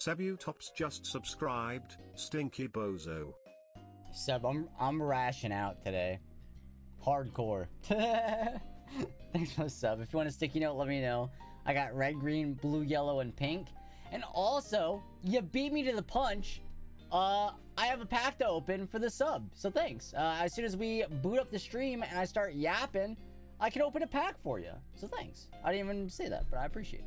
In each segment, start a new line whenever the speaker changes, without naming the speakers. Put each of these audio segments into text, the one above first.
Sebutops just subscribed, stinky bozo.
Seb, I'm rashing out today. Hardcore. Thanks for the sub. If you want a sticky note, let me know. I got red, green, blue, yellow, and pink. And also, you beat me to the punch. I have a pack to open for the sub, so thanks. As soon as we boot up the stream and I start yapping, I can open a pack for you. So thanks. I didn't even say that, but I appreciate it.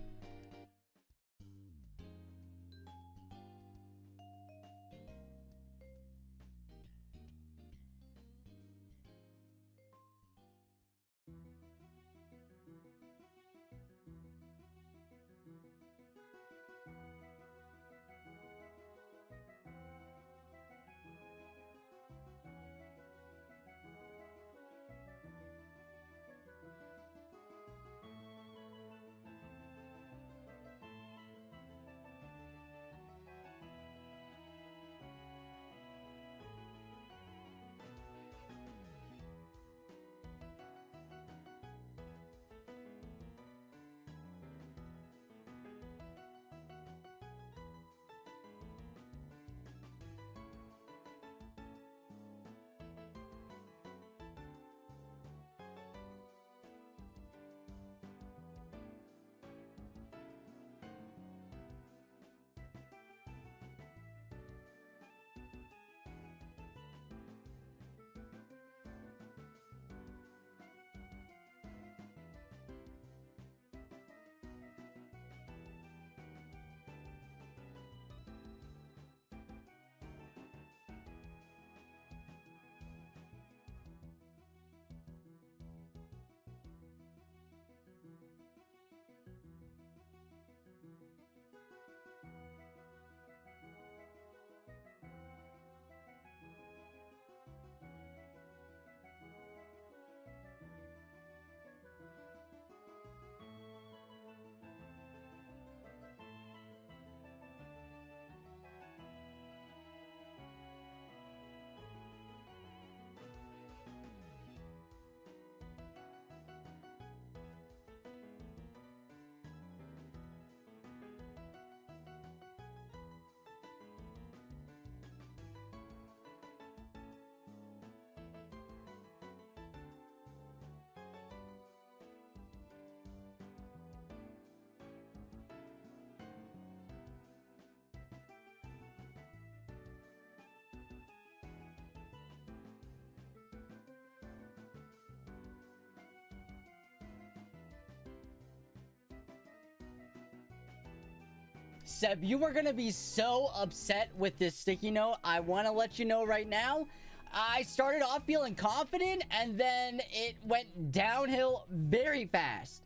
Seb, you are gonna be so upset with this sticky note. I want to let you know right now. I started off feeling confident, and then it went downhill very fast.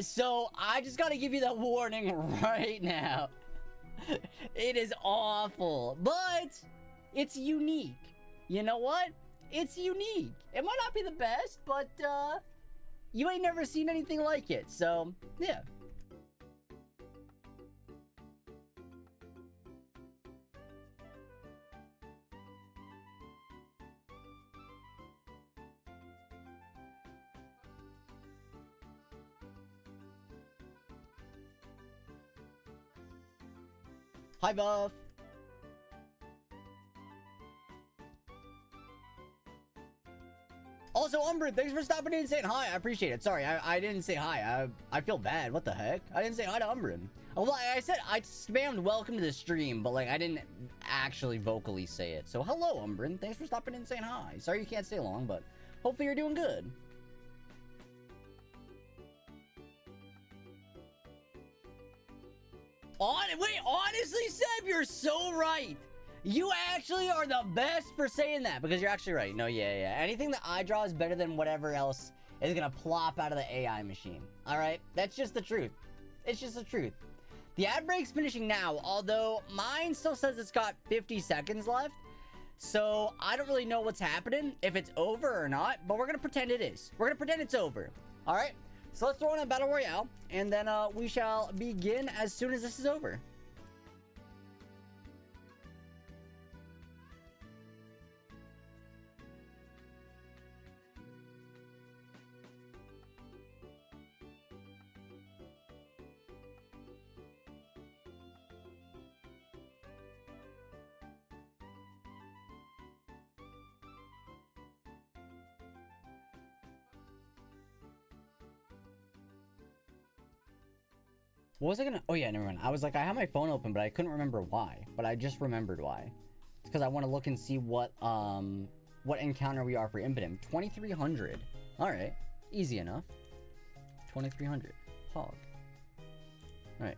So I just gotta give you that warning right now. It is awful, but it's unique. You know what? It's unique. It might not be the best, but you ain't never seen anything like it. So yeah. Hi, Buff. Also, Umbra, thanks for stopping in and saying hi. I appreciate it. Sorry, I didn't say hi. I feel bad. What the heck? I didn't say hi to Umbra. Oh, well, I said I spammed welcome to the stream, but like I didn't actually vocally say it. So hello, Umbra. Thanks for stopping in and saying hi. Sorry you can't stay long, but hopefully you're doing good. Wait, honestly, Seb, you're so right. You actually are the best for saying that, because you're actually right. No, yeah. Anything that I draw is better than whatever else is gonna plop out of the AI machine. All right, that's just the truth. It's just the truth. The ad break's finishing now, although mine still says it's got 50 seconds left. So I don't really know what's happening, if it's over or not, but we're gonna pretend it is. We're gonna pretend it's over. All right. So let's throw in a battle royale, and then we shall begin as soon as this is over. What was I gonna... Oh, yeah, never mind. I was like, I had my phone open, but I couldn't remember why. But I just remembered why. It's because I want to look and see what encounter we are for Impidimp. 2300. Alright. Easy enough. 2300. Hog. Alright.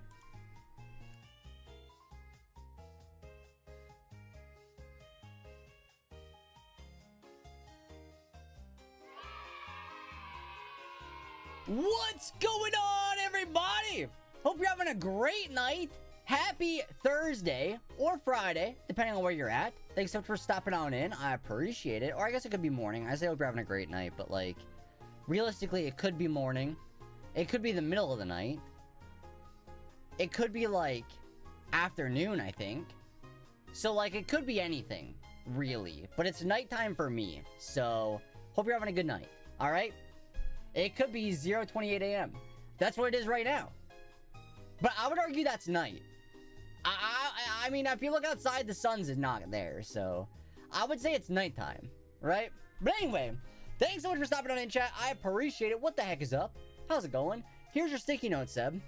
What's going on, everybody? Hope you're having a great night. Happy Thursday or Friday, depending on where you're at. Thanks so much for stopping on in. I appreciate it. Or I guess it could be morning. I say hope you're having a great night, but like, realistically, it could be morning. It could be the middle of the night. It could be like afternoon, I think. So like, it could be anything, really. But it's nighttime for me. So, hope you're having a good night. All right? It could be 0:28 a.m. That's what it is right now. But I would argue that's night. I mean, if you look outside, the sun's not there. So, I would say it's nighttime, right? But anyway, thanks so much for stopping on in, chat. I appreciate it. What the heck is up? How's it going? Here's your sticky note, Seb.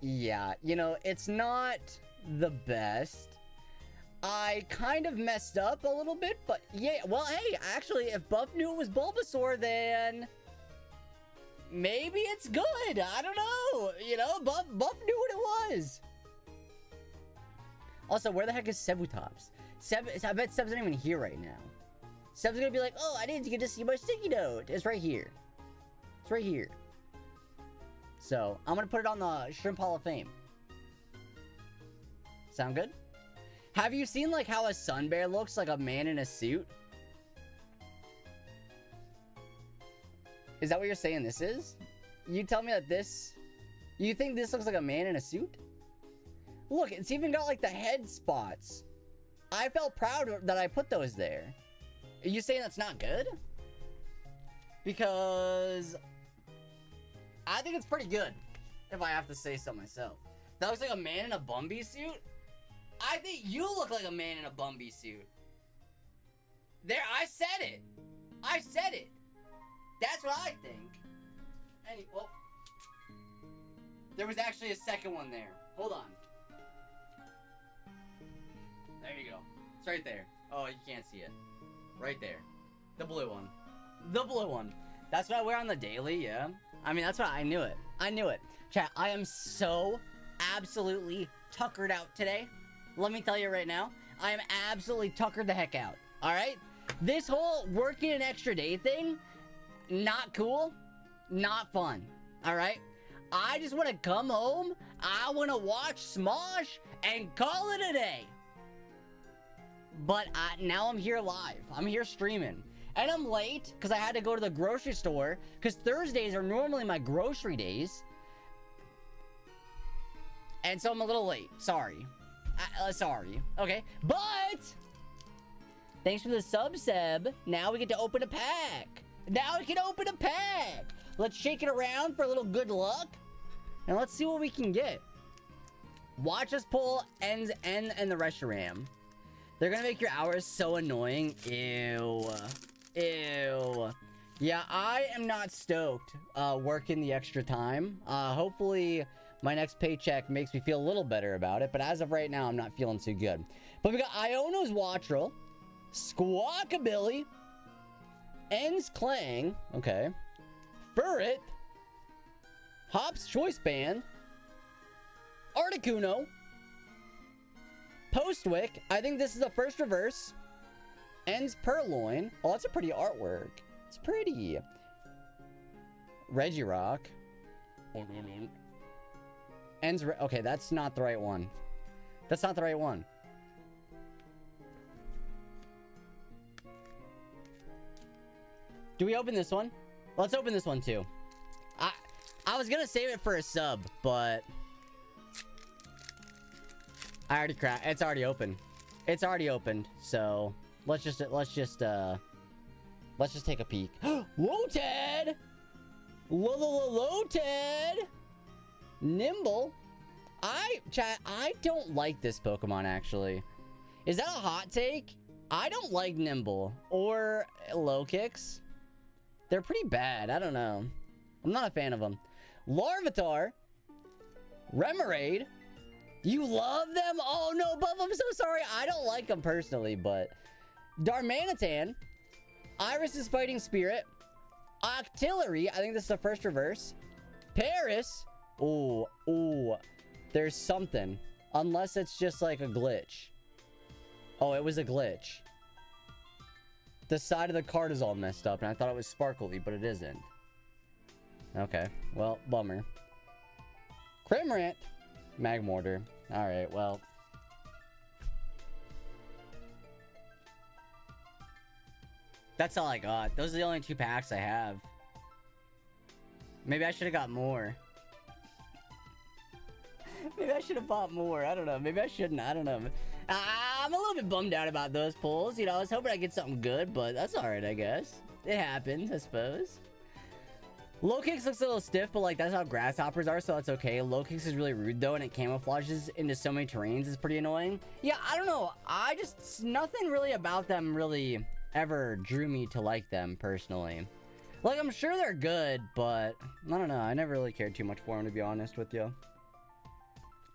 Yeah. You know, it's not the best. I kind of messed up a little bit, but yeah, well, hey, actually, if Buff knew it was Bulbasaur, then maybe it's good. I don't know. You know, Buff knew what it was. Also, where the heck is Sebutops? I bet Seb's not even here right now. Seb's gonna be like, oh, I didn't get to see my sticky note. It's right here. It's right here. So, I'm gonna put it on the Shrimp Hall of Fame. Sound good? Have you seen, like, how a sun bear looks like a man in a suit? Is that what you're saying this is? You tell me that this... You think this looks like a man in a suit? Look, it's even got, like, the head spots. I felt proud that I put those there. Are you saying that's not good? Because... I think it's pretty good, if I have to say so myself. That looks like a man in a Bumby suit? I think you look like a man in a Bumby suit. There, I said it. I said it. That's what I think. Well, there was actually a second one there. Hold on. There you go. It's right there. Oh, you can't see it. Right there. The blue one. The blue one. That's what I wear on the daily, yeah. I mean, that's what I knew it. I knew it. Chat, I am so absolutely tuckered out today. Let me tell you right now, I am absolutely tuckered the heck out. All right? This whole working an extra day thing, not cool, not fun. All right? I just want to come home, I want to watch Smosh, and call it a day. But now I'm here live. I'm here streaming. And I'm late, because I had to go to the grocery store, because Thursdays are normally my grocery days. And so I'm a little late. Sorry. Sorry. Okay. But thanks for the sub, Seb. Now we get to open a pack. Now we can open a pack. Let's shake it around for a little good luck. And let's see what we can get. Watch us pull ends and the Reshiram. They're gonna make your hours so annoying. Ew. Ew. Yeah, I am not stoked working the extra time. Hopefully my next paycheck makes me feel a little better about it, but as of right now, I'm not feeling too good. But we got Iono's Wattrel, Squawkabilly, Ends Clang, okay, Furret, Hop's Choice Band, Articuno, Postwick, I think this is the first reverse, Ends Purloin, oh, that's a pretty artwork, it's pretty, Regirock, oh, no. Ends, okay, that's not the right one. That's not the right one. Do we open this one? Let's open this one too. I was gonna save it for a sub, but I already cracked. It's already open. It's already opened. So let's just take a peek. Lotad! Lotad! Nimble. Chat, I don't like this Pokemon, actually. Is that a hot take? I don't like Nimble or low kicks. They're pretty bad. I don't know. I'm not a fan of them. Larvitar. Remoraid. You love them? Oh no, Buff, I'm so sorry. I don't like them personally, but... Darmanitan. Iris's Fighting Spirit. Octillery. I think this is the first reverse. Paris. Oh, oh. There's something. Unless it's just like a glitch. Oh, it was a glitch. The side of the card is all messed up, and I thought it was sparkly, but it isn't. Okay. Well, bummer. Crimorant. Magmortar. Alright, well. That's all I got. Those are the only 2 packs I have. Maybe I should have got more. Maybe I should have bought more. I don't know. Maybe I shouldn't. I don't know. I'm a little bit bummed out about those pulls. You know, I was hoping I'd get something good, but that's alright, I guess. It happens, I suppose. Low kicks looks a little stiff, but like that's how grasshoppers are, so that's okay. Low kicks is really rude though, and it camouflages into so many terrains. It's pretty annoying. Yeah, I don't know. Nothing really about them really ever drew me to like them personally. Like, I'm sure they're good, but I don't know. I never really cared too much for them, to be honest with you.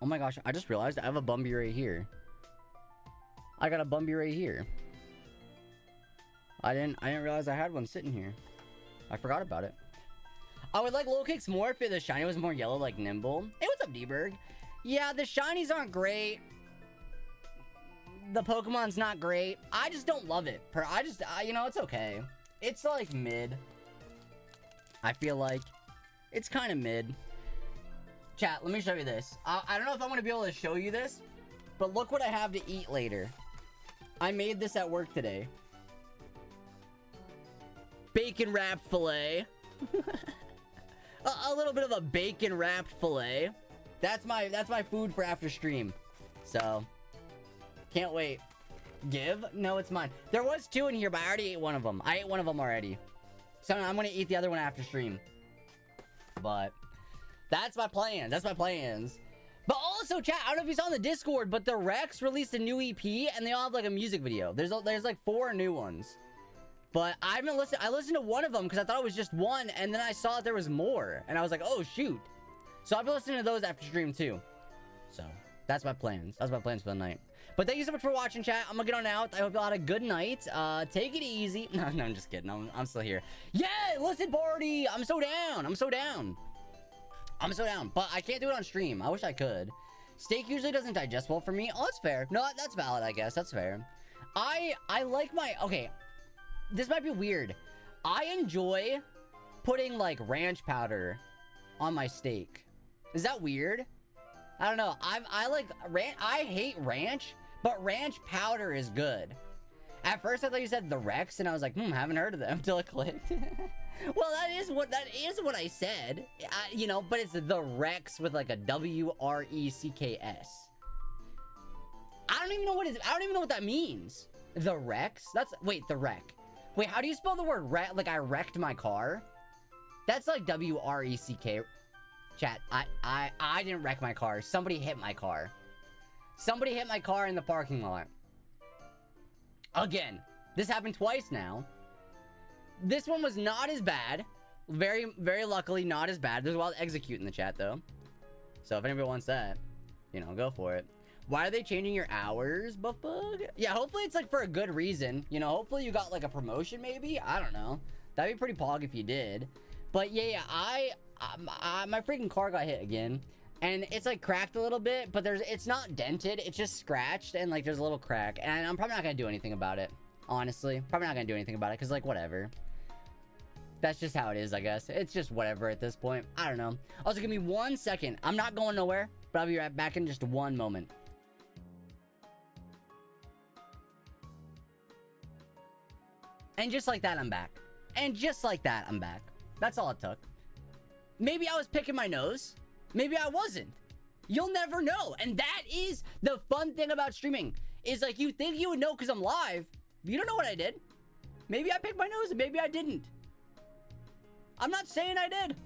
Oh my gosh, I just realized I have a Bumby right here. I got a Bumby right here. I didn't realize I had one sitting here. I forgot about it. I would like low kicks more if the shiny was more yellow, like Nimble. Hey, what's up, D-Berg? Yeah, the shinies aren't great. The Pokemon's not great. I just don't love it. You know, it's okay. It's like mid. I feel like it's kind of mid. Chat, let me show you this. I don't know if I'm going to be able to show you this, but look what I have to eat later. I made this at work today. Bacon wrapped filet. A little bit of a bacon wrapped filet. That's my food for after stream. So, can't wait. Give? No, it's mine. There was 2 in here, but I already ate one of them. I ate one of them already. So I'm gonna eat the other one after stream. But that's my plans. That's my plans. But also, chat, I don't know if you saw on the Discord, but the Rex released a new EP, and they all have like a music video. There's like 4 new ones. But I haven't listened. I listened to one of them because I thought it was just one, and then I saw that there was more, and I was like, oh shoot. So I'll be listening to those after stream too. So that's my plans. That's my plans for the night. But thank you so much for watching, chat. I'm gonna get on out. I hope you all had a good night. Take it easy. No, I'm just kidding. I'm still here. Yeah, listen party. I'm so down. I'm so down. I'm so down. But I can't do it on stream. I wish I could. Steak usually doesn't digest well for me. Oh, that's fair. No, that's valid, I guess. That's fair. I like my... Okay. This might be weird. I enjoy putting like ranch powder on my steak. Is that weird? I don't know. I hate ranch, but ranch powder is good. At first I thought you said the Rex, and I was like, haven't heard of them until it clicked. Well, that is what I said. You know, but it's the Rex with like a W-R-E-C-K-S. I don't even know what that means. The Rex? Wait, the Wreck. Wait, how do you spell the word wreck? Like, I wrecked my car? That's like W-R-E-C-K. Chat, I didn't wreck my car. Somebody hit my car. Somebody hit my car in the parking lot. Again, this happened twice now. This one was not as bad. Very, very luckily, not as bad. There's a lot of execute in the chat, though. So if anybody wants that, you know, go for it. Why are they changing your hours, Buff Bug? Yeah, hopefully it's like for a good reason. You know, hopefully you got like a promotion maybe. I don't know. That'd be pretty pog if you did. But yeah, my freaking car got hit again. And it's like cracked a little bit, but it's not dented. It's just scratched and like there's a little crack. And I'm probably not gonna do anything about it. Honestly, probably not gonna do anything about it because like whatever. That's just how it is, I guess. It's just whatever at this point. I don't know. Also, give me 1 second. I'm not going nowhere, but I'll be right back in just one moment. And just like that, I'm back. And just like that, I'm back. That's all it took. Maybe I was picking my nose. Maybe I wasn't. You'll never know. And that is the fun thing about streaming. Is like you think you would know because I'm live. But you don't know what I did. Maybe I picked my nose and maybe I didn't. I'm not saying I did.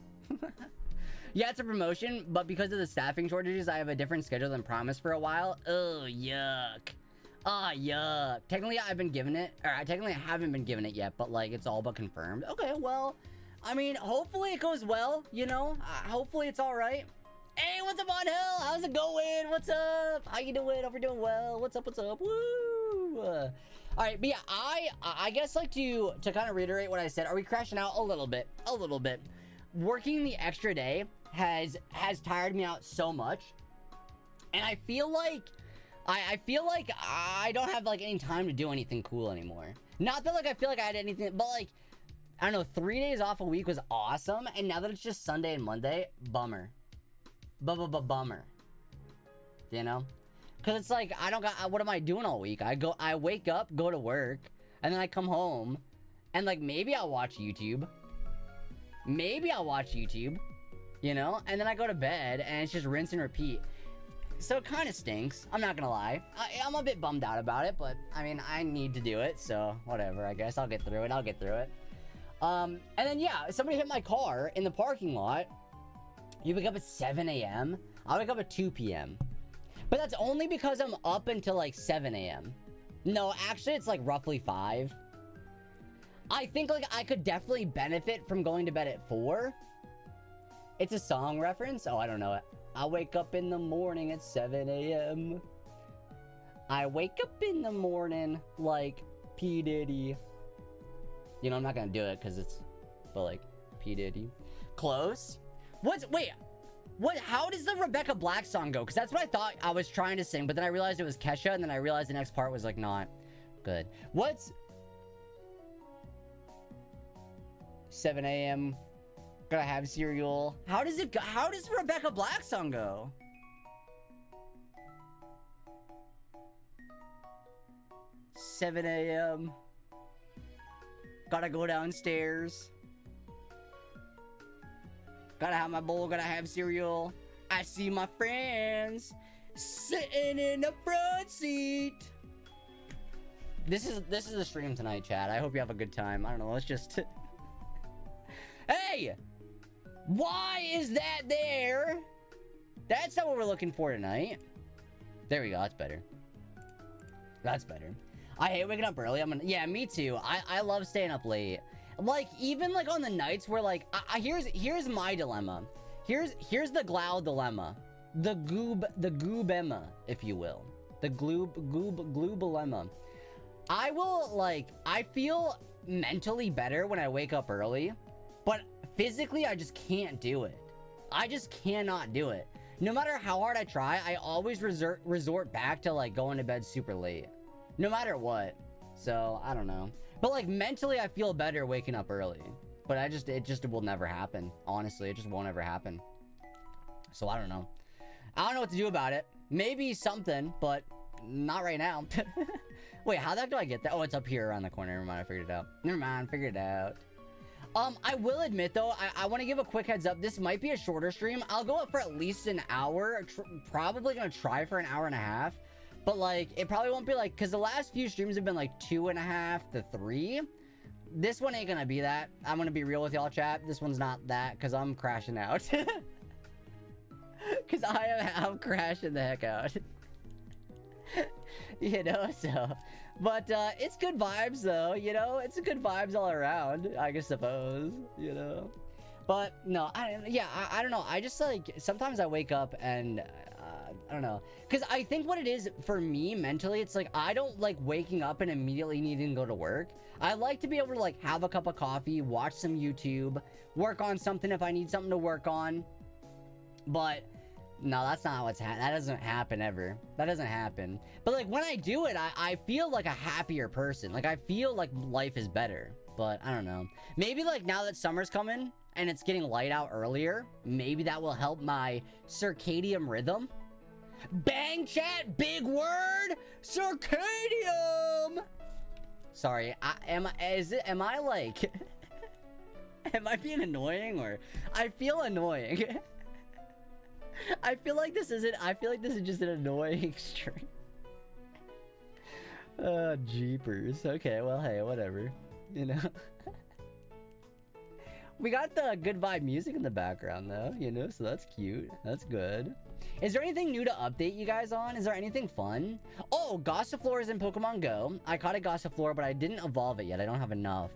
Yeah, it's a promotion. But because of the staffing shortages, I have a different schedule than promised for a while. Oh, yuck. Ah, yuck. Technically, I've been given it. Or technically, I haven't been given it yet. But like, it's all but confirmed. Okay, well... I mean, hopefully it goes well, you know? Hopefully it's all right. Hey, what's up on Hill? How's it going? What's up? How you doing? Hope you're doing well. What's up? What's up? Woo! All right, but yeah, I guess like to kind of reiterate what I said. Are we crashing out a little bit? A little bit. Working the extra day has tired me out so much, and I feel like I don't have like any time to do anything cool anymore. Not that like I feel like I had anything, but like I don't know. 3 days off a week was awesome, and now that it's just Sunday and Monday, bummer. Bummer. You know? Because it's like, I don't got, what am I doing all week? I wake up, go to work, and then I come home, and like, maybe I'll watch YouTube. You know? And then I go to bed, and it's just rinse and repeat. So it kind of stinks. I'm not gonna lie. I'm a bit bummed out about it, but, I mean, I need to do it, so whatever, I guess. I'll get through it. And then, yeah, somebody hit my car in the parking lot. You wake up at 7 a.m. I wake up at 2 p.m. But that's only because I'm up until like 7 a.m. No, actually, it's like roughly 5. I think like I could definitely benefit from going to bed at 4. It's a song reference. Oh, I don't know it. I wake up in the morning at 7 a.m. I wake up in the morning like P. Diddy. You know, I'm not gonna do it because it's, but like P. Diddy. Close. Wait, what, how does the Rebecca Black song go? Because that's what I thought I was trying to sing, but then I realized it was Kesha, and then I realized the next part was like not good. What's 7 a.m. Gotta have cereal. How does it go? How does the Rebecca Black song go? "7 a.m. Gotta go downstairs. Gotta have my bowl, gotta have cereal. I see my friends sitting in the front seat." This is the stream tonight, chat. I hope you have a good time. I don't know, let's just... Hey! Why is that there? That's not what we're looking for tonight. There we go, that's better. That's better. I hate waking up early. Yeah, me too. I love staying up late. Like, even like on the nights where like, here's my dilemma. Here's the Glau dilemma. The goobemma, if you will. The gloobalemma. I feel mentally better when I wake up early, but physically I just can't do it. I just cannot do it. No matter how hard I try, I always resort back to like going to bed super late. No matter what. So, I don't know. But like mentally I feel better waking up early. But it just will never happen. Honestly, it just won't ever happen. So I don't know. I don't know what to do about it. Maybe something, but not right now. Wait, how the heck do I get that? Oh, it's up here around the corner. Never mind, I figured it out. Never mind, figured it out. I will admit though, I want to give a quick heads up. This might be a shorter stream. I'll go up for at least an hour. Probably gonna try for an hour and a half. But like, it probably won't be like, because the last few streams have been like 2.5 to 3. This one ain't gonna be that. I'm gonna be real with y'all, chat. This one's not that, because I'm crashing out. Because I'm crashing the heck out. You know, so. But it's good vibes though, you know? It's good vibes all around, I suppose, you know? But no, I don't know. I just like, sometimes I wake up and I don't know. Because I think what it is for me mentally, it's like I don't like waking up and immediately needing to go to work. I like to be able to like have a cup of coffee, watch some YouTube, work on something if I need something to work on. But no, that's not what's that doesn't happen ever. That doesn't happen. But like when I do it, I feel like a happier person. Like I feel like life is better. But I don't know. Maybe like now that summer's coming and it's getting light out earlier, maybe that will help my circadian rhythm. Bang, chat, big word, circadium. Sorry, am I like, am I being annoying, or I feel annoying? I feel like this is just an annoying stream. Jeepers. Okay, well, hey, whatever, you know. We got the good vibe music in the background though, you know, so that's cute. That's good. Is there anything new to update you guys on? Is there anything fun? Oh, Gossifleur is in Pokemon Go. I caught a Gossifleur, but I didn't evolve it yet. I don't have enough.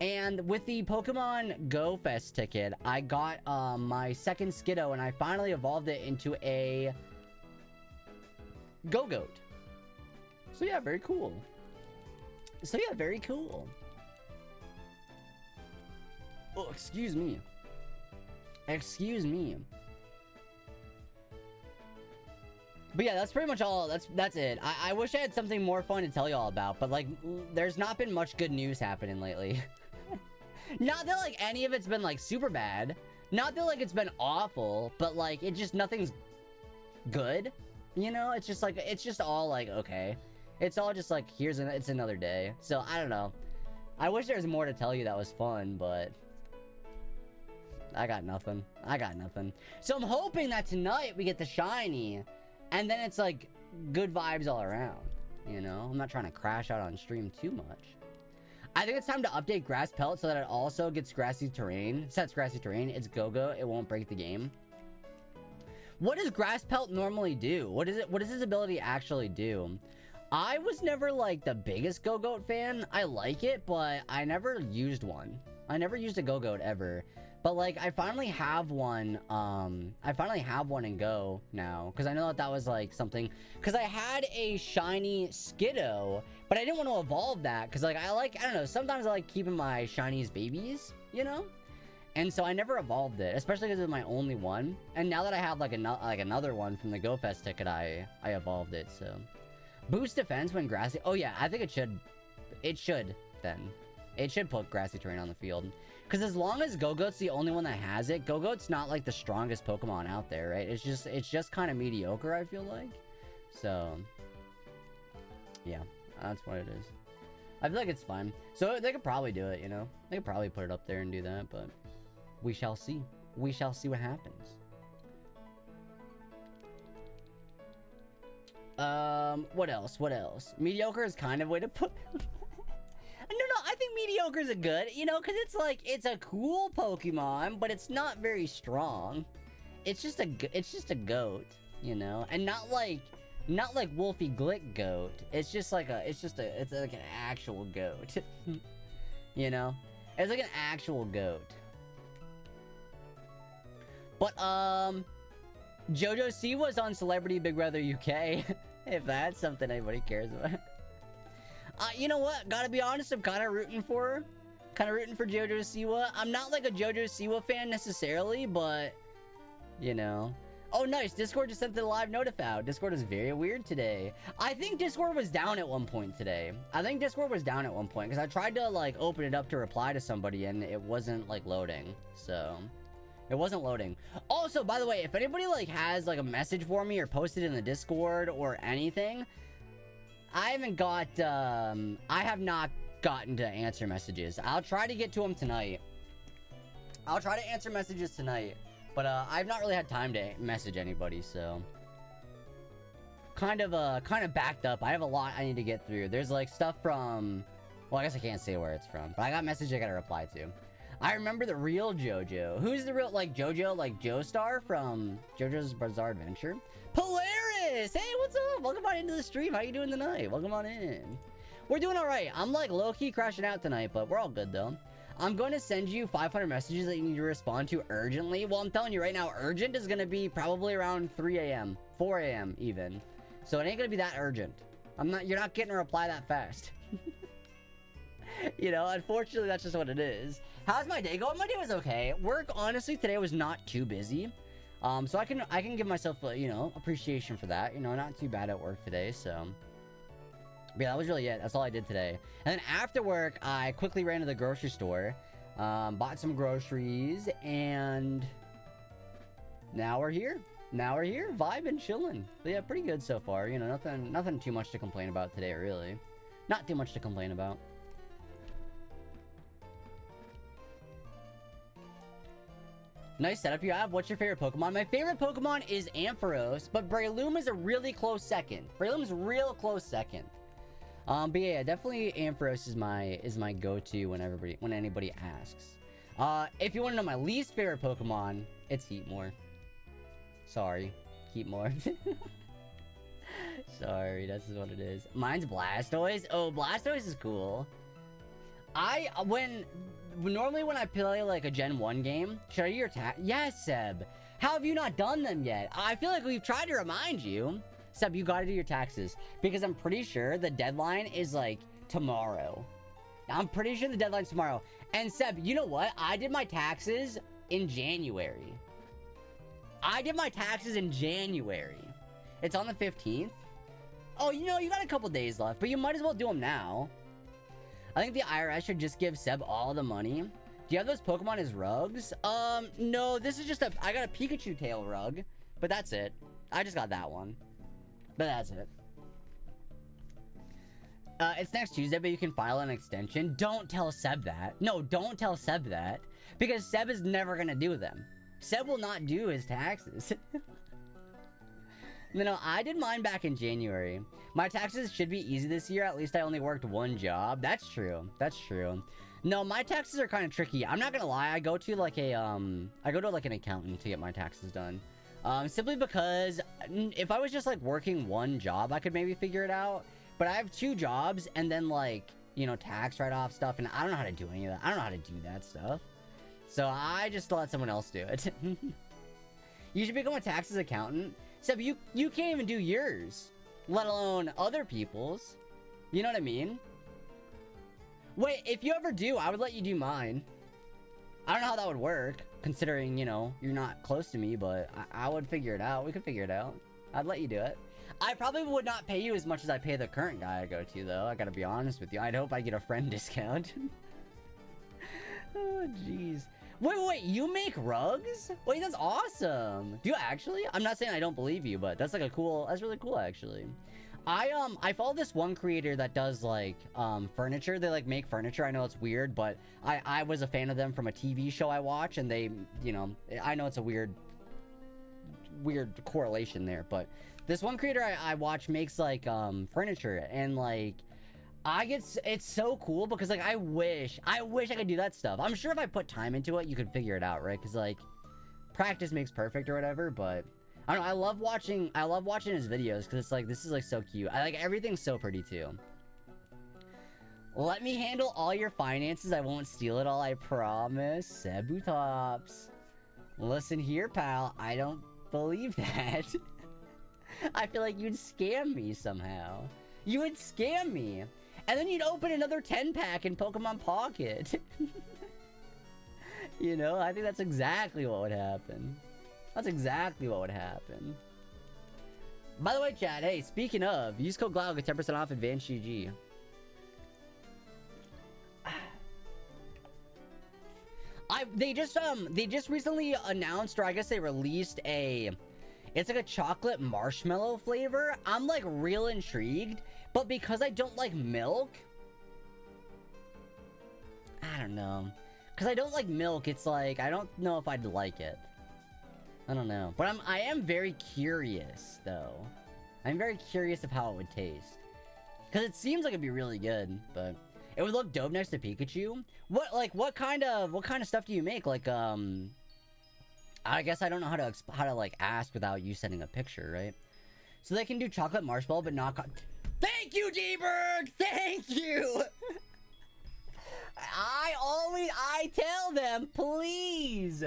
And with the Pokemon Go Fest ticket, I got my second Skiddo, and I finally evolved it into a Go-Goat. So yeah, very cool. So yeah, very cool. Oh, excuse me. Excuse me. But yeah, that's pretty much all. That's it. I wish I had something more fun to tell y'all about, but like, there's not been much good news happening lately. Not that like any of it's been like super bad. Not that like it's been awful, but like it just nothing's good. You know, it's just like it's just all like okay. It's all just like it's another day. So I don't know. I wish there was more to tell you that was fun, but I got nothing. I got nothing. So I'm hoping that tonight we get the shiny, and then it's like good vibes all around. You know, I'm not trying to crash out on stream too much. I think it's time to update Grass Pelt so that it also gets grassy terrain. Sets grassy terrain. It's Go-Go. It won't break the game. What does Grass Pelt normally do? What is it? What does his ability actually do? I was never like the biggest Go-Goat fan. I like it, but I never used one. I never used a Go-Goat ever. But like I finally have one. I finally have one in Go now, because I know that was like something. Because I had a shiny Skiddo, but I didn't want to evolve that because like I don't know. Sometimes I like keeping my shinies babies, you know. And so I never evolved it, especially because it was my only one. And now that I have like another one from the Go Fest ticket, I evolved it. So boost defense when grassy. Oh yeah, I think it should. It should then. It should put grassy terrain on the field. Because as long as Go-Goat's the only one that has it, Go-Goat's not like the strongest Pokemon out there, right? It's just kind of mediocre, I feel like. So yeah, that's what it is. I feel like it's fine. So they could probably do it, you know? They could probably put it up there and do that, but we shall see. We shall see what happens. What else? What else? Mediocre is kind of a way to put... No, I think mediocre is a good, you know, because it's like, it's a cool Pokemon, but it's not very strong. It's just a goat, you know, and not like Wolfie Glick goat. It's just like it's like an actual goat, you know? It's like an actual goat. But, JoJo Siwa's on Celebrity Big Brother UK, if that's something anybody cares about. You know what? Gotta be honest, I'm kind of rooting for her. Kind of rooting for JoJo Siwa. I'm not like a JoJo Siwa fan necessarily, but, you know. Oh, nice. Discord just sent the live notif out. Discord is very weird today. I think Discord was down at one point today. I think Discord was down at one point, because I tried to, like, open it up to reply to somebody, and it wasn't, like, loading. So, it wasn't loading. Also, by the way, if anybody, like, has, like, a message for me or posted in the Discord or anything... I have not gotten to answer messages. I'll try to get to them tonight. I'll try to answer messages tonight. But, I've not really had time to message anybody, so... Kind of backed up. I have a lot I need to get through. There's, like, stuff from... Well, I guess I can't say where it's from. But I got messages I gotta reply to. I remember the real JoJo. Who's the real, like, JoJo, like, Joestar from JoJo's Bizarre Adventure? Polaris! Hey, what's up? Welcome on into the stream. How you doing tonight? Welcome on in. We're doing alright. I'm like low-key crashing out tonight, but we're all good though. I'm going to send you 500 messages that you need to respond to urgently. Well, I'm telling you right now, urgent is going to be probably around 3 a.m. 4 a.m. even. So it ain't going to be that urgent. You're not getting a reply that fast. You know, unfortunately, that's just what it is. How's my day going? My day was okay. Work, honestly, today was not too busy. So I can give myself, you know, appreciation for that. You know, not too bad at work today, so... But yeah, that was really it. That's all I did today. And then after work, I quickly ran to the grocery store, bought some groceries, and... Now we're here. Now we're here, vibing, chilling. But yeah, pretty good so far. You know, nothing too much to complain about today, really. Not too much to complain about. Nice setup you have. What's your favorite Pokemon? My favorite Pokemon is Ampharos, but Breloom is a really close second. Breloom's real close second. But yeah, definitely Ampharos is my go-to when anybody asks. If you want to know my least favorite Pokemon, it's Heatmore. Sorry, Heatmore. Sorry, that's just what it is. Mine's Blastoise. Oh, Blastoise is cool. Normally when I play like a Gen 1 game, should I do your tax? Yes, Seb. How have you not done them yet? I feel like we've tried to remind you. Seb, you gotta do your taxes. Because I'm pretty sure the deadline is like tomorrow. I'm pretty sure the deadline's tomorrow. And Seb, you know what? I did my taxes in January. I did my taxes in January. It's on the 15th. Oh, you know, you got a couple days left, but you might as well do them now. I think the IRS should just give Seb all the money. Do you have those Pokemon as rugs? No, this is just I got a Pikachu tail rug, but that's it. I just got that one, but that's it. It's next Tuesday, but you can file an extension. Don't tell Seb that. No, don't tell Seb that, because Seb is never gonna do them. Seb will not do his taxes. No, I did mine back in January. My taxes should be easy this year. At least I only worked one job. That's true. That's true. No, my taxes are kind of tricky. I'm not gonna lie. I go to like an accountant to get my taxes done. Simply because if I was just like working one job, I could maybe figure it out. But I have two jobs and then like, you know, tax write-off stuff, and I don't know how to do any of that. I don't know how to do that stuff. So I just let someone else do it. You should become a taxes accountant. Except you can't even do yours, let alone other people's. You know what I mean? Wait, if you ever do, I would let you do mine. I don't know how that would work, considering, you know, you're not close to me, but I would figure it out. We could figure it out. I'd let you do it. I probably would not pay you as much as I pay the current guy I go to, though. I gotta be honest with you. I'd hope I get a friend discount. Oh, jeez. Wait, you make rugs? Wait, that's awesome. Do you actually? I'm not saying I don't believe you, but that's like that's really cool, actually. I follow this one creator that does like, furniture. They like make furniture. I know it's weird, but I was a fan of them from a TV show I watch, and they, you know, I know it's a weird correlation there, but this one creator I watch makes like, furniture, and like, it's so cool because like I wish I could do that stuff. I'm sure if I put time into it, you could figure it out, right? Because like practice makes perfect or whatever. But I don't know. I love watching his videos because it's like, this is like so cute. I like everything's so pretty too. Let me handle all your finances. I won't steal it all. I promise. Sebutops. Listen here, pal. I don't believe that. I feel like you'd scam me somehow. You would scam me. And then you'd open another 10-pack in Pokemon Pocket. You know, I think that's exactly what would happen. That's exactly what would happen. By the way, chat, hey, speaking of, use code GLOW, get 10% off Advanced GG. They just recently announced, or I guess they released it's like a chocolate marshmallow flavor. I'm like real intrigued, but because I don't like milk, I don't know. Because I don't like milk, it's like, I don't know if I'd like it. I don't know. But I am very curious, though. I'm very curious of how it would taste. Because it seems like it'd be really good, but it would look dope next to Pikachu. What kind of stuff do you make? Like, I guess I don't know how to like ask without you sending a picture, right? So they can do chocolate marshmallow, but not. Thank you, D-Berg. Thank you. I tell them, please,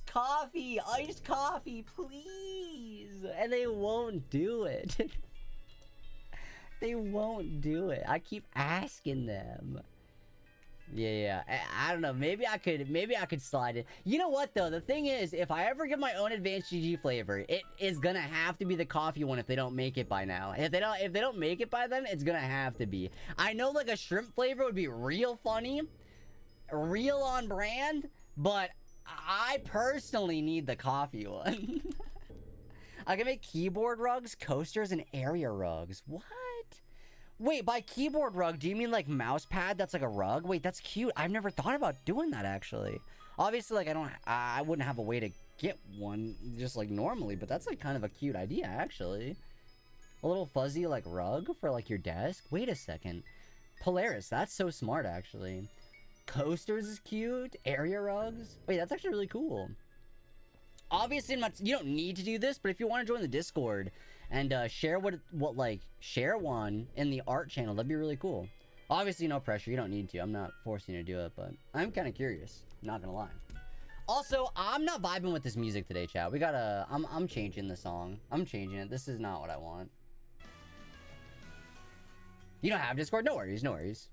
coffee, iced coffee, please, and they won't do it. They won't do it. I keep asking them. Yeah. I don't know. Maybe I could slide it. You know what though? The thing is, if I ever get my own Advanced GG flavor, it is gonna have to be the coffee one if they don't make it by now. If they don't make it by then, it's gonna have to be. I know like a shrimp flavor would be real funny, real on brand, but I personally need the coffee one. I can make keyboard rugs, coasters, and area rugs. What? Wait, by keyboard rug, do you mean like mouse pad that's like a rug? Wait, that's cute. I've never thought about doing that, actually. Obviously, like, I wouldn't have a way to get one just like normally, but that's like kind of a cute idea, actually. A little fuzzy like rug for like your desk. Wait a second. Polaris, that's so smart, actually. Coasters is cute. Area rugs. Wait, that's actually really cool. Obviously, you don't need to do this, but if you want to join the Discord and share share one in the art channel, that'd be really cool. Obviously, no pressure. You don't need to. I'm not forcing you to do it, but I'm kind of curious. Not gonna lie. Also, I'm not vibing with this music today, chat. We gotta... I'm changing the song. I'm changing it. This is not what I want. You don't have Discord? No worries, no worries.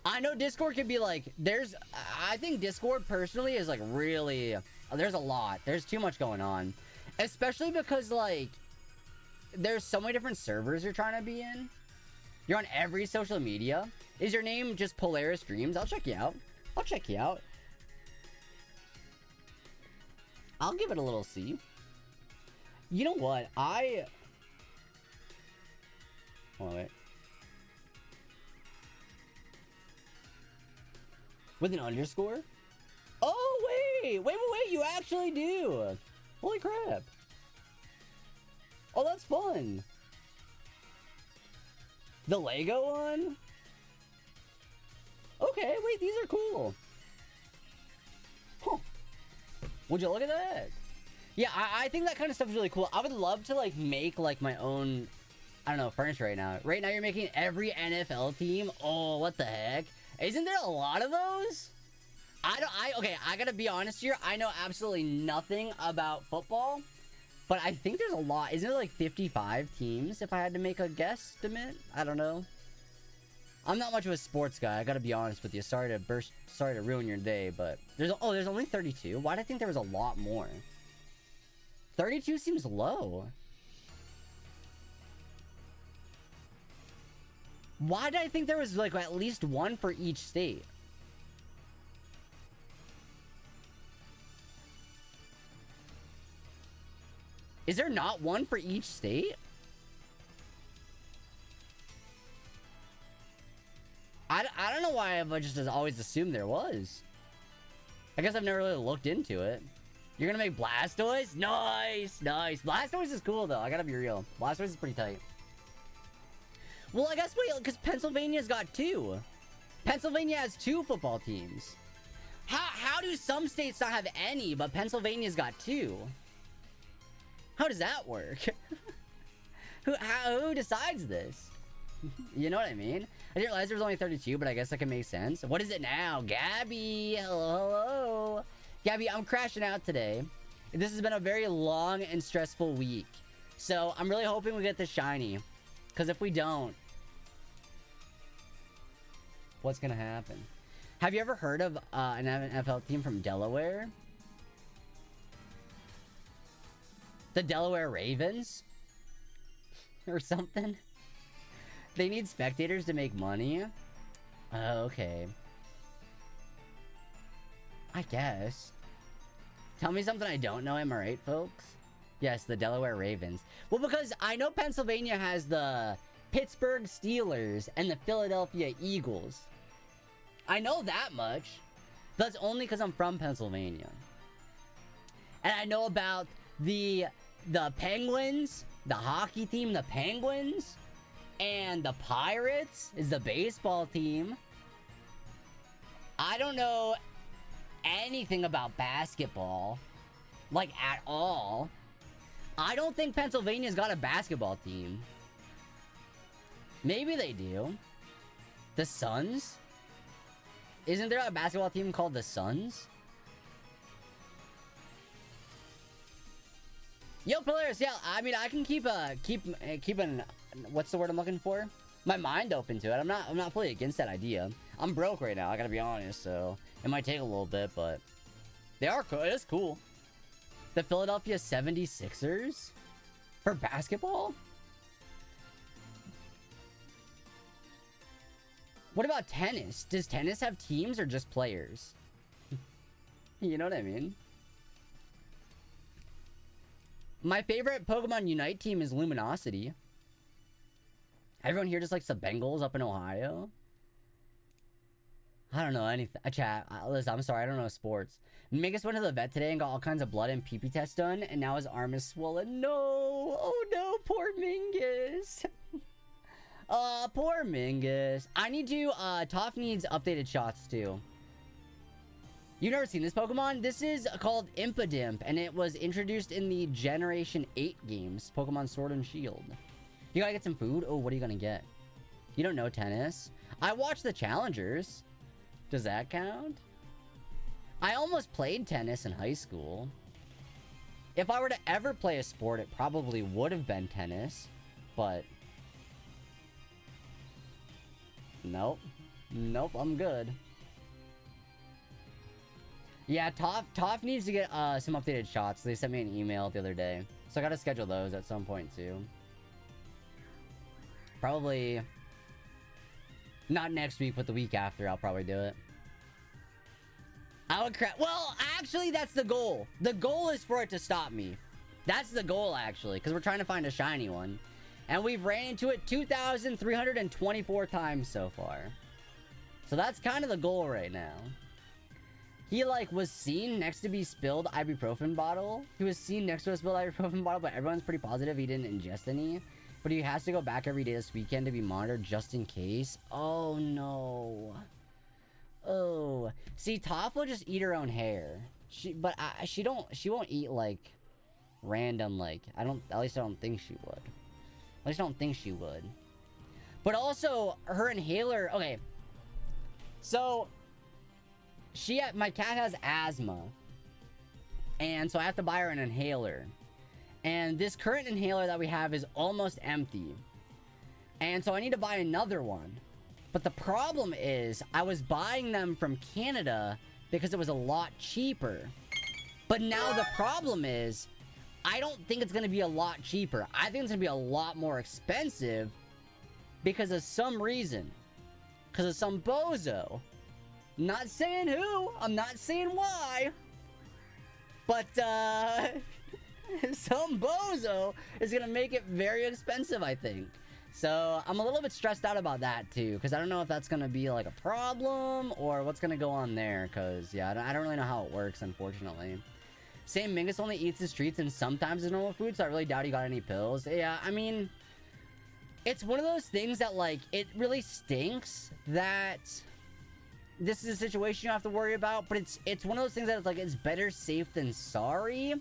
I know Discord can be like... I think Discord, personally, is like really... There's a lot. There's too much going on. Especially because, like... There's so many different servers you're trying to be in. You're on every social media. Is your name just Polaris Dreams? I'll check you out. I'll check you out. I'll give it a little C. You know what? Oh, wait. With an underscore? Oh, wait! Wait, you actually do! Holy crap. Oh, that's fun. The Lego one? Okay, wait, these are cool. Huh. Would you look at that? Yeah, I think that kind of stuff is really cool. I would love to, like, make, like, my own, I don't know, furniture right now. Right now you're making every NFL team? Oh, what the heck? Isn't there a lot of those? Okay, I gotta be honest here. I know absolutely nothing about football. But I think there's a lot. Isn't it like 55 teams if I had to make a guesstimate? I don't know. I'm not much of a sports guy. I gotta be honest with you. Sorry to ruin your day, but there's only 32. Why did I think there was a lot more? 32 seems low. Why did I think there was like at least one for each state? Is there not one for each state? I don't know why I've just always assumed there was. I guess I've never really looked into it. You're gonna make Blastoise? Nice, nice. Blastoise is cool though, I gotta be real. Blastoise is pretty tight. Well, I guess wait, because Pennsylvania's got 2. Pennsylvania has 2 football teams. How do some states not have any, but Pennsylvania's got 2? How does that work? Who decides this? You know what I mean? I didn't realize there was only 32, but I guess that can make sense. What is it now? Gabby, hello. Gabby, I'm crashing out today. This has been a very long and stressful week. So I'm really hoping we get the shiny. Because if we don't, what's going to happen? Have you ever heard of an NFL team from Delaware? The Delaware Ravens? Or something? They need spectators to make money? Okay. I guess. Tell me something I don't know, am I right, folks? Yes, the Delaware Ravens. Well, because I know Pennsylvania has the Pittsburgh Steelers and the Philadelphia Eagles. I know that much. That's only because I'm from Pennsylvania. And I know about the Penguins, the hockey team, the Penguins, and the Pirates is the baseball team. I don't know anything about basketball, like at all. I don't think Pennsylvania's got a basketball team. Maybe they do. The Suns? Isn't there a basketball team called the Suns? Yo, Polaris, yeah, I mean, I can keep an, what's the word I'm looking for? My mind open to it. I'm not fully against that idea. I'm broke right now, I gotta be honest, so it might take a little bit, but they are cool. It is cool. The Philadelphia 76ers for basketball? What about tennis? Does tennis have teams or just players? You know what I mean? My favorite Pokemon Unite team is Luminosity. Everyone here just likes the Bengals up in Ohio. I don't know anything. Chat, listen, I'm sorry, I don't know sports. Mingus went to the vet today and got all kinds of blood and pee-pee tests done, and now his arm is swollen. No! Oh no, poor Mingus! Poor Mingus. I need to, Toph needs updated shots too. You've never seen this Pokemon? This is called Impidimp, and it was introduced in the Generation 8 games, Pokemon Sword and Shield. You gotta get some food? Oh, what are you gonna get? You don't know tennis? I watched the challengers. Does that count? I almost played tennis in high school. If I were to ever play a sport, it probably would have been tennis. But... nope. Nope, I'm good. Yeah, Toph needs to get some updated shots. They sent me an email the other day. So I gotta schedule those at some point too. Probably... not next week, but the week after, I'll probably do it. I would crack. Well, actually, that's the goal. The goal is for it to stop me. That's the goal, actually, because we're trying to find a shiny one. And we've ran into it 2,324 times so far. So that's kind of the goal right now. He, like, was seen next to be spilled ibuprofen bottle. He was seen next to a spilled ibuprofen bottle, but everyone's pretty positive he didn't ingest any. But he has to go back every day this weekend to be monitored just in case. Oh, no. Oh. See, Toph will just eat her own hair. She won't eat, like, random, like, at least I don't think she would. At least I don't think she would. But also, her inhaler, okay. So, my cat has asthma. And so I have to buy her an inhaler. And this current inhaler that we have is almost empty. And so I need to buy another one. But the problem is, I was buying them from Canada because it was a lot cheaper. But now the problem is, I don't think it's going to be a lot cheaper. I think it's going to be a lot more expensive because of some reason. Because of some bozo. Not saying who. I'm not saying why. But, some bozo is going to make it very expensive, I think. So, I'm a little bit stressed out about that, too. Because I don't know if that's going to be, like, a problem or what's going to go on there. Because, yeah, I don't really know how it works, unfortunately. Same Mingus only eats his treats and sometimes his normal food, so I really doubt he got any pills. Yeah, I mean, it's one of those things that, like, it really stinks that this is a situation you have to worry about. But it's one of those things that it's, like, it's better safe than sorry.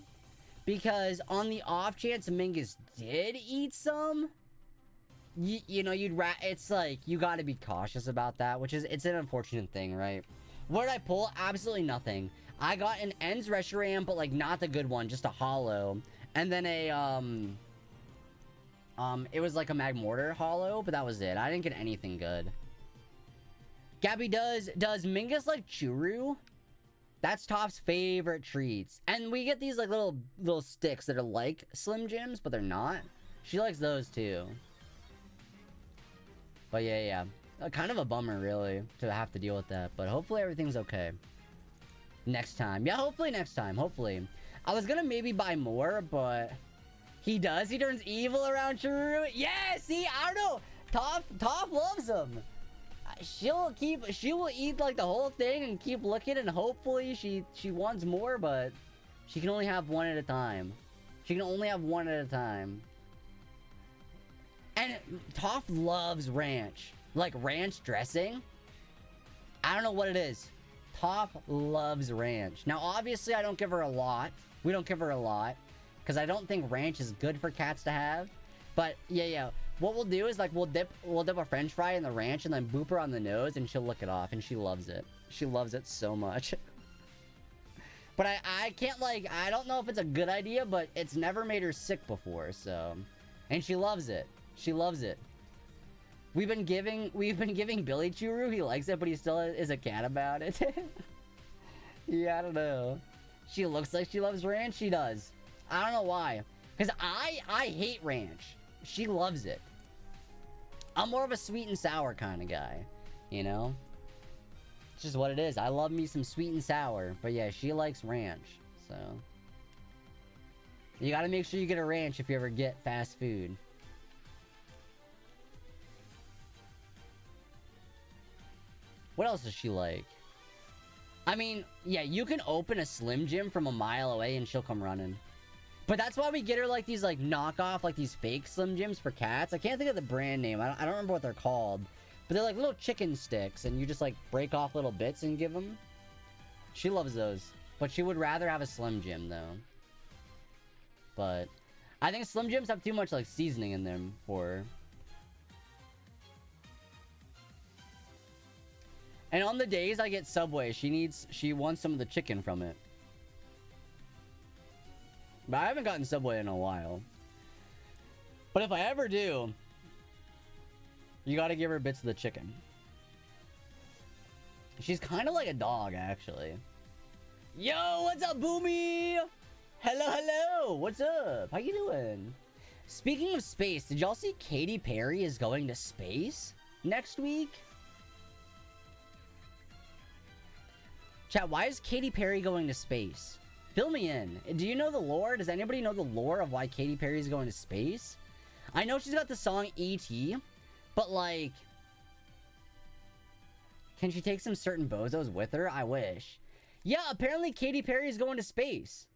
Because on the off chance Mingus did eat some... You know, it's like, you gotta be cautious about that, which is, it's an unfortunate thing, right? What did I pull? Absolutely nothing. I got an Ends Reshiram, but, like, not the good one, just a hollow. And then a, it was like a Magmortar hollow, but that was it. I didn't get anything good. Gabby, does Mingus like Churu? That's Toph's favorite treats. And we get these, like, little sticks that are like Slim Jims, but they're not. She likes those, too. But yeah. Kind of a bummer, really, to have to deal with that. But hopefully everything's okay. Next time. Yeah, hopefully next time. Hopefully. I was gonna maybe buy more, but... He does? He turns evil around Chiruru? Yeah, see? I don't know. Toph loves him. She will eat, like, the whole thing and keep looking, and hopefully she wants more, but... She can only have one at a time. She can only have one at a time. And Toph loves ranch. Like, ranch dressing. I don't know what it is. Toph loves ranch. Now, obviously, I don't give her a lot. We don't give her a lot. Because I don't think ranch is good for cats to have. But, yeah. What we'll do is, like, we'll dip a french fry in the ranch and then boop her on the nose and she'll lick it off. And she loves it. She loves it so much. But I can't, like, I don't know if it's a good idea, but it's never made her sick before, so... And she loves it. She loves it. We've been giving Billy Churu. He likes it, but he still is a cat about it. Yeah, I don't know. She looks like she loves ranch. She does. I don't know why. Because I hate ranch. She loves it. I'm more of a sweet and sour kind of guy. You know? It's just what it is. I love me some sweet and sour. But yeah, she likes ranch. So. You gotta make sure you get a ranch if you ever get fast food. What else does she like? I mean, yeah, you can open a Slim Jim from a mile away and she'll come running. But that's why we get her, like, these, like, knockoff, like, these fake Slim Jims for cats. I can't think of the brand name. I don't remember what they're called. But they're, like, little chicken sticks, and you just, like, break off little bits and give them. She loves those. But she would rather have a Slim Jim, though. But I think Slim Jims have too much like seasoning in them for her. And on the days I get Subway, she wants some of the chicken from it. But I haven't gotten Subway in a while. But if I ever do, you gotta give her bits of the chicken. She's kind of like a dog, actually. Yo, what's up, Boomy? Hello, hello. What's up? How you doing? Speaking of space, did y'all see Katy Perry is going to space next week? Chat, why is Katy Perry going to space? Fill me in. Do you know the lore? Does anybody know the lore of why Katy Perry is going to space? I know she's got the song E.T., but like, can she take some certain bozos with her? I wish. Yeah, apparently Katy Perry is going to space.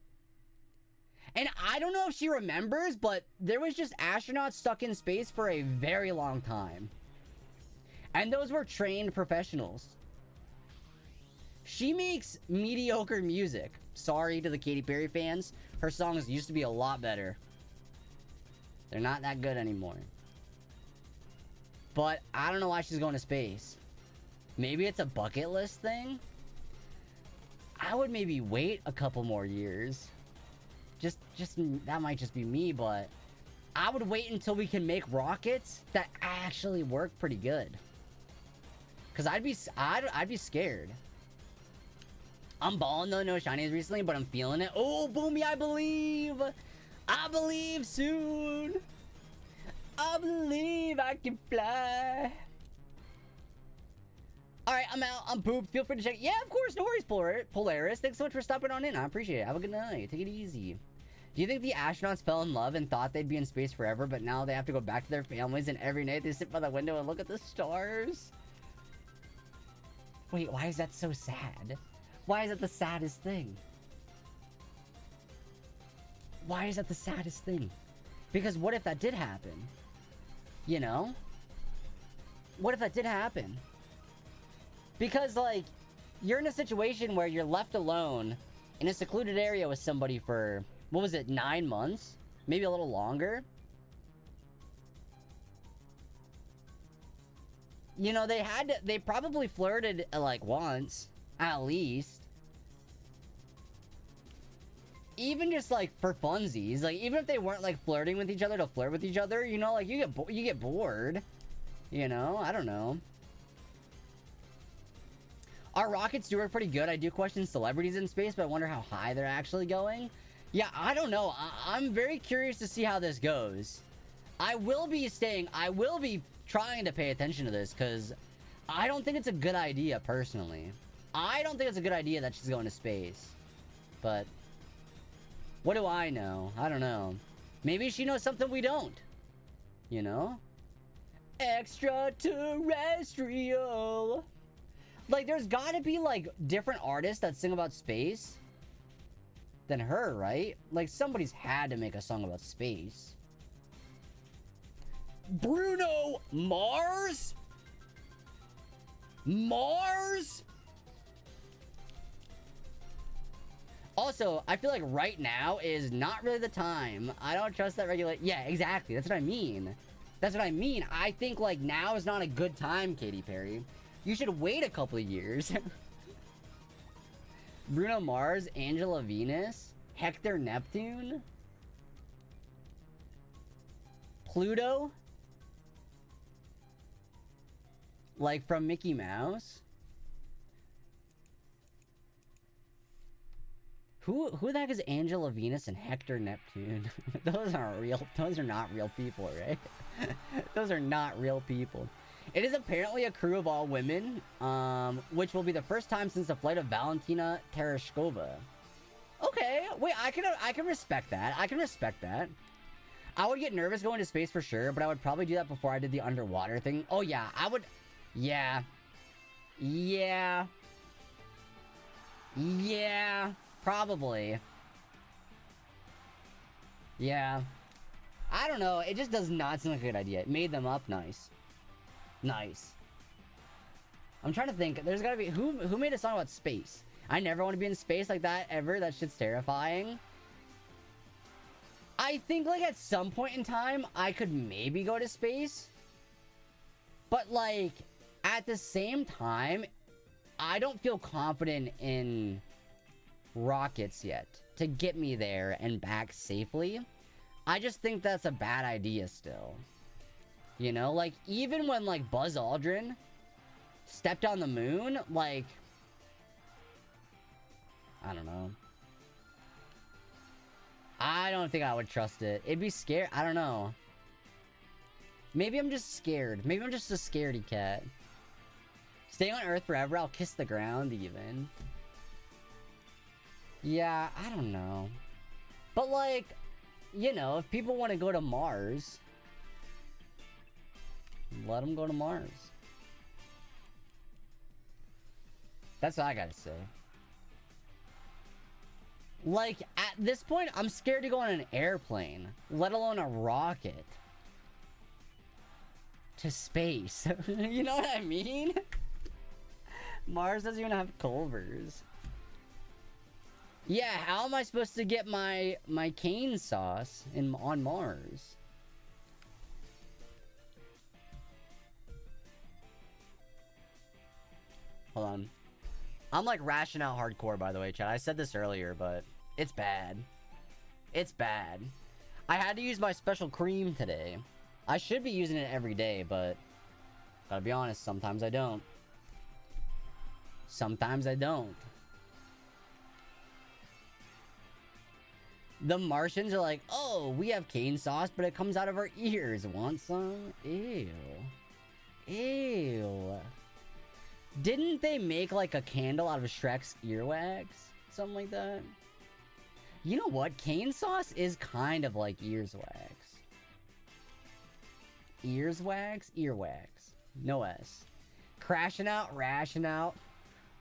And I don't know if she remembers, but there was just astronauts stuck in space for a very long time. And those were trained professionals. She makes mediocre music. Sorry to the Katy Perry fans. Her songs used to be a lot better. They're not that good anymore. But I don't know why she's going to space. Maybe it's a bucket list thing? I would maybe wait a couple more years. Just that might just be me, but I would wait until we can make rockets that actually work pretty good. Cause I'd be scared. I'm balling though, no shinies recently, but I'm feeling it. Oh, Boomy, I believe. I believe soon. I believe I can fly. Alright, I'm out. I'm pooped. Feel free to check. Yeah, of course. No worries, Polaris. Thanks so much for stopping on in. I appreciate it. Have a good night. Take it easy. Do you think the astronauts fell in love and thought they'd be in space forever, but now they have to go back to their families and every night they sit by the window and look at the stars? Wait, why is that so sad? Why is that the saddest thing? Why is that the saddest thing? Because what if that did happen? You know? What if that did happen? Because, like, you're in a situation where you're left alone in a secluded area with somebody for, what was it, 9 months? Maybe a little longer? You know, they probably flirted, like, once. At least. Even just, like, for funsies. Like, even if they weren't, like, flirting with each other to flirt with each other, you know, like, you get bored. You know? I don't know. Our rockets do work pretty good. I do question celebrities in space, but I wonder how high they're actually going. Yeah, I don't know. I'm very curious to see how this goes. I will be trying to pay attention to this, because I don't think it's a good idea, personally. I don't think it's a good idea that she's going to space. But what do I know? I don't know. Maybe she knows something we don't. You know? Extraterrestrial. Like, there's gotta be, like, different artists that sing about space than her, right? Like, somebody's had to make a song about space. Bruno Mars? Mars? Also, I feel like right now is not really the time. I don't trust that Yeah, exactly. That's what I mean. That's what I mean. I think, like, now is not a good time, Katy Perry. You should wait a couple of years. Bruno Mars, Angela Venus, Hector Neptune, Pluto, like from Mickey Mouse. Who the heck is Angela Venus and Hector Neptune? Those aren't real. Those are not real people, right? Those are not real people. It is apparently a crew of all women, which will be the first time since the flight of Valentina Tereshkova. Okay, wait, I can respect that. I can respect that. I would get nervous going to space for sure, but I would probably do that before I did the underwater thing. Oh yeah, I would. Yeah. Yeah. Yeah. Probably. Yeah. I don't know. It just does not seem like a good idea. It made them up nice. Nice. I'm trying to think. There's gotta be... Who made a song about space? I never want to be in space like that ever. That shit's terrifying. I think, like, at some point in time, I could maybe go to space. But, like, at the same time, I don't feel confident in rockets yet to get me there and back safely. I just think that's a bad idea still. You know, like, even when, like, Buzz Aldrin stepped on the moon, like, I don't know. I don't think I would trust it. It'd be scary. I don't know. Maybe I'm just scared. Maybe I'm just a scaredy cat. Staying on Earth forever, I'll kiss the ground even. Yeah, I don't know. But, like, you know, if people want to go to Mars, let them go to Mars. That's all I gotta say. Like, at this point, I'm scared to go on an airplane, let alone a rocket. To space. You know what I mean? Mars doesn't even have Culvers. Yeah, how am I supposed to get my cane sauce on Mars? Hold on. I'm like rashing out hardcore, by the way, chat. I said this earlier, but it's bad. It's bad. I had to use my special cream today. I should be using it every day, but gotta be honest, sometimes I don't. Sometimes I don't. The Martians are like, oh, we have cane sauce, but it comes out of our ears. Want some? Ew. Ew. Didn't they make like a candle out of Shrek's earwax? Something like that? You know what? Cane sauce is kind of like ears wax. Ears wax? Earwax. No S. Crashing out, ration out.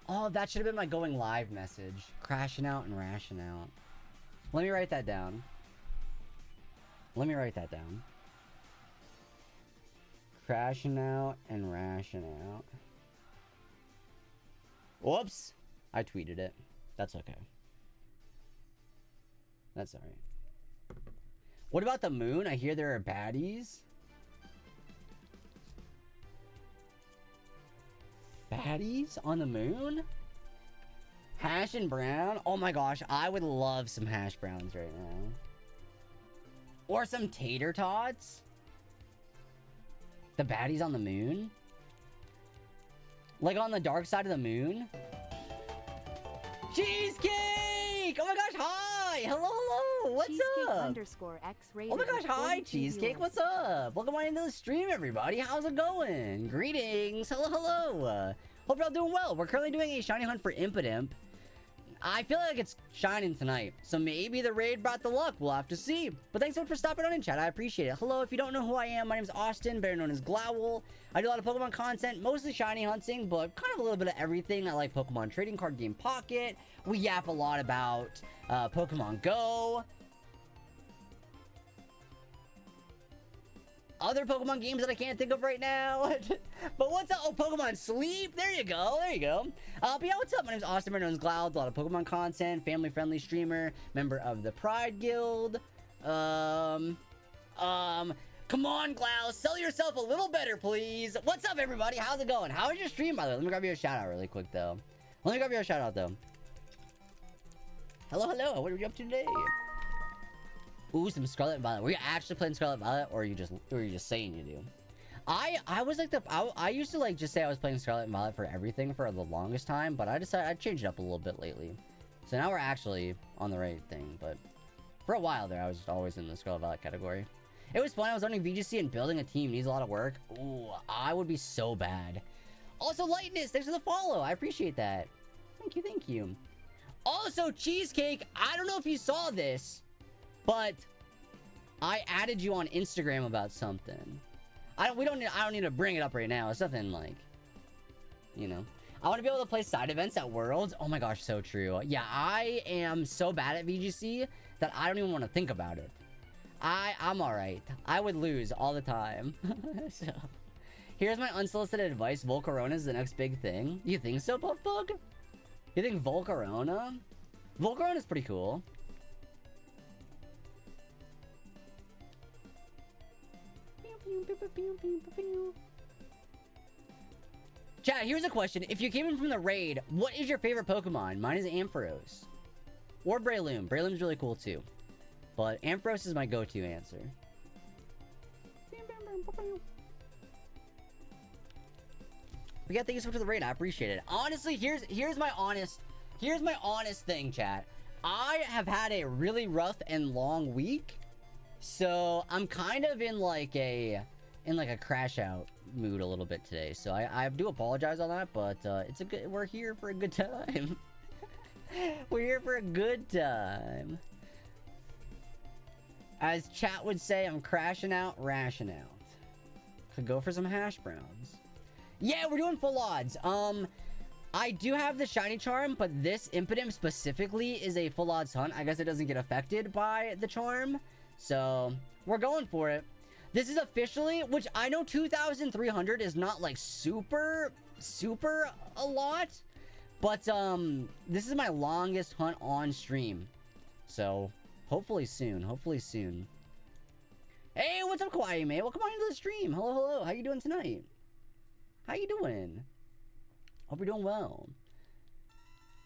Oh, that should have been my going live message. Crashing out and ration out. Let me write that down. Let me write that down. Crashing out and ration out. Whoops. I tweeted it. That's okay. That's alright. What about the moon? I hear there are baddies. Baddies on the moon? Hash and brown? Oh my gosh, I would love some hash browns right now. Or some tater tots? The baddies on the moon? Like on the dark side of the moon? Cheesecake! Oh my gosh, hi! Hello, hello! What's
Cheesecake
up?
_X-rated.
Oh my gosh, hi, Cheesecake, what's up? Welcome on into the stream, everybody. How's it going? Greetings. Hello, hello. Hope you're all doing well. We're currently doing a shiny hunt for Impidimp. I feel like it's shining tonight, so maybe the raid brought the luck. We'll have to see. But thanks so much for stopping on in, chat. I appreciate it. Hello, if you don't know who I am, my name is Austin, better known as Glowl. I do a lot of Pokemon content, mostly shiny hunting, but kind of a little bit of everything. I like Pokemon Trading Card Game Pocket. We yap a lot about Pokemon Go. Other Pokemon games that I can't think of right now. But what's up? Oh, Pokemon Sleep. There you go. There you go. But yeah, what's up? My name's Austin. My name's Cloud. A lot of Pokemon content. Family-friendly streamer. Member of the Pride Guild. Come on, Cloud. Sell yourself a little better, please. What's up, everybody? How's it going? How was your stream, by the way? Let me grab you a shout-out really quick, though. Let me grab you a shout-out, though. Hello, hello. What are you up to today? Ooh, some Scarlet and Violet. Were you actually playing Scarlet and Violet, or are you just saying you do? I was like I used to like just say I was playing Scarlet and Violet for everything for the longest time, but I decided I'd change it up a little bit lately. So now we're actually on the right thing, but for a while there, I was always in the Scarlet and Violet category. It was fun. I was learning VGC and building a team needs a lot of work. Ooh, I would be so bad. Also, Lightness, thanks for the follow. I appreciate that. Thank you, thank you. Also, Cheesecake, I don't know if you saw this, but I added you on Instagram about something. I don't need to bring it up right now. It's nothing like, you know. I want to be able to play side events at Worlds. Oh my gosh, so true. Yeah, I am so bad at VGC that I don't even want to think about it. I'm alright. I would lose all the time. So, here's my unsolicited advice. Volcarona is the next big thing. You think so, Puffbug? You think Volcarona? Volcarona is pretty cool. Chat, here's a question. If you came in from the raid, what is your favorite Pokemon? Mine is Ampharos. Or Breloom. Breloom's really cool too. But Ampharos is my go-to answer. But yeah, thank you so much for the raid. I appreciate it. Honestly, here's my honest thing, chat. I have had a really rough and long week. So I'm kind of in like a crash out mood a little bit today. So I do apologize on that, but we're here for a good time. We're here for a good time. As chat would say, I'm crashing out, rashing out. Could go for some hash browns. Yeah, we're doing full odds. I do have the shiny charm, but this Impidimp specifically is a full odds hunt. I guess it doesn't get affected by the charm. So we're going for it. This is officially, which I know 2,300 is not like super a lot, but this is my longest hunt on stream. So hopefully soon. Hey, what's up, Kawaii, mate? Welcome on into the stream. Hello. How you doing tonight? How you doing? Hope you're doing well.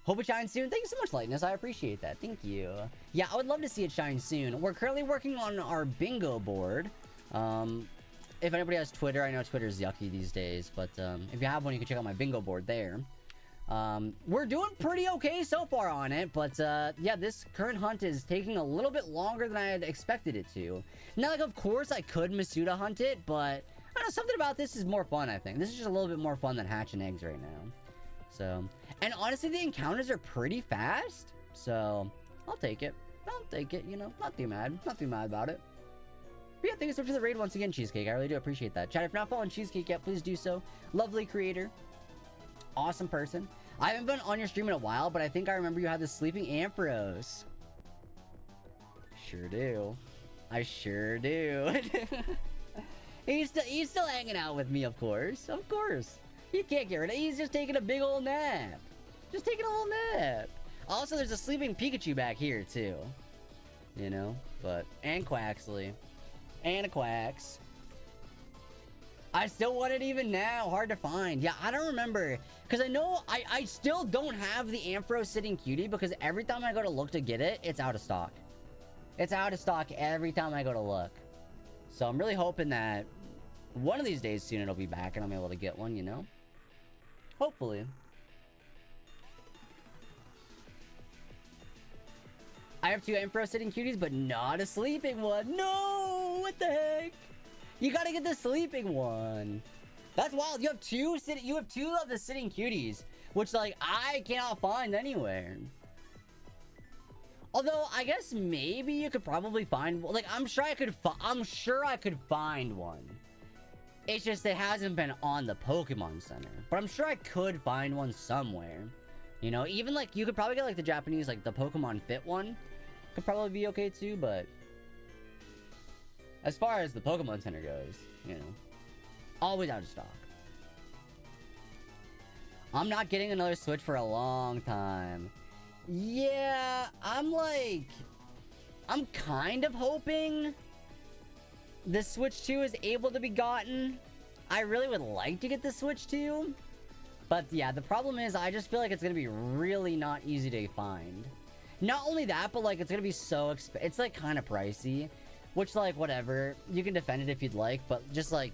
Hope it shines soon. Thank you so much, Lightness. I appreciate that. Thank you. Yeah, I would love to see it shine soon. We're currently working on our bingo board. If anybody has Twitter, I know Twitter's yucky these days, but if you have one, you can check out my bingo board there. We're doing pretty okay so far on it, but yeah, this current hunt is taking a little bit longer than I had expected it to. Now, like, of course, I could Masuda hunt it, but I don't know, something about this is more fun, I think. This is just a little bit more fun than hatching eggs right now. So, and honestly, the encounters are pretty fast, so I'll take it. You know, not too mad about it. But yeah, thank you so much for the raid once again, Cheesecake. I really do appreciate that. Chat, if you're not following Cheesecake yet, please do so. Lovely creator. Awesome person. I haven't been on your stream in a while, but I think I remember you had the sleeping Ampharos. Sure do. I sure do. He's still hanging out with me, of course. Of course. You can't get rid of it. He's just taking a big old nap. Just taking a little nap. Also, there's a sleeping Pikachu back here, too. You know? But, and Quaxley. And a Quax. I still want it even now. Hard to find. Yeah, I don't remember. Because I know I still don't have the Ampharos sitting cutie because every time I go to look to get it, it's out of stock. It's out of stock every time I go to look. So I'm really hoping that one of these days soon it'll be back and I'm able to get one, you know? Hopefully. I have 2 Ampharos sitting cuties, but not a sleeping one. No! What the heck? You gotta get the sleeping one. That's wild. You have two of the sitting cuties, which, like, I cannot find anywhere. Although, I guess maybe you could probably find, like, I'm sure I could find one. It's just it hasn't been on the Pokemon Center. But I'm sure I could find one somewhere. You know, even, like, you could probably get, like, the Japanese, like, the Pokemon Fit one. Could probably be okay, too, but as far as the Pokemon Center goes, you know, always out of stock. I'm not getting another Switch for a long time. Yeah, I'm kind of hoping the Switch 2 is able to be gotten. I really would like to get the Switch 2. But yeah, the problem is I just feel like it's going to be really not easy to find. Not only that, but like it's going to be so expensive. It's like kind of pricey. Which, like, whatever. You can defend it if you'd like. But just like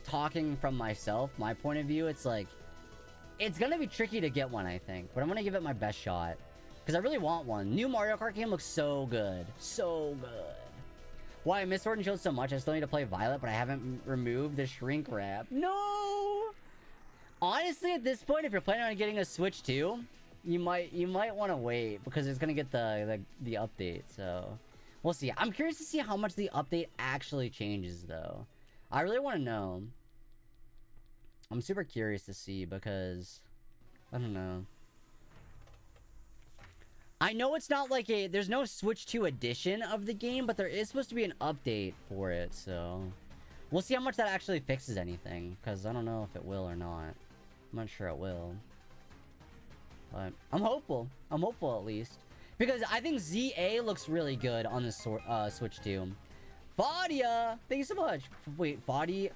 talking from myself, my point of view, it's like it's going to be tricky to get one, I think. But I'm going to give it my best shot. Because I really want one. New Mario Kart game looks so good. So good. Why I miss Sword and Shield so much, I still need to play Violet, but I haven't removed the shrink wrap. No! Honestly, at this point, if you're planning on getting a Switch 2, you might want to wait, because it's going to get the update, so we'll see. I'm curious to see how much the update actually changes, though. I really want to know. I'm super curious to see, because I don't know. I know it's not like there's no Switch 2 edition of the game, but there is supposed to be an update for it, so we'll see how much that actually fixes anything, because I don't know if it will or not. I'm not sure it will. But I'm hopeful. I'm hopeful at least. Because I think ZA looks really good on the Switch 2. Fadia, thank you so much. Wait, Fadida,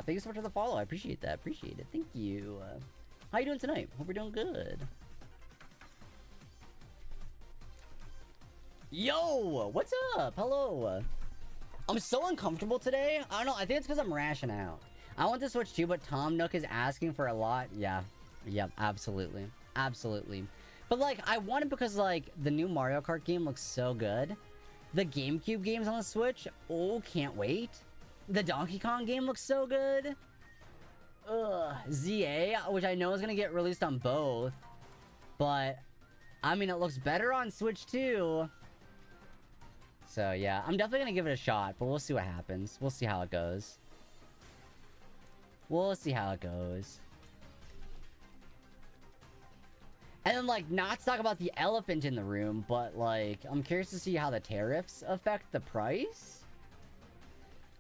thank you so much for the follow. I appreciate that. Appreciate it. Thank you. How you doing tonight? Hope you're doing good. Yo, what's up? Hello. I'm so uncomfortable today. I don't know. I think it's because I'm rashing out. I want to switch too, but Tom Nook is asking for a lot. Yeah. Yep. Absolutely. Absolutely. But like, I want it because like the new Mario Kart game looks so good. The GameCube games on the Switch, oh, can't wait. The Donkey Kong game looks so good. Ugh, ZA, which I know is gonna get released on both, but I mean, it looks better on Switch too. So yeah, I'm definitely gonna give it a shot, but we'll see what happens. We'll see how it goes. We'll see how it goes. And then, like, not to talk about the elephant in the room, but, like, I'm curious to see how the tariffs affect the price.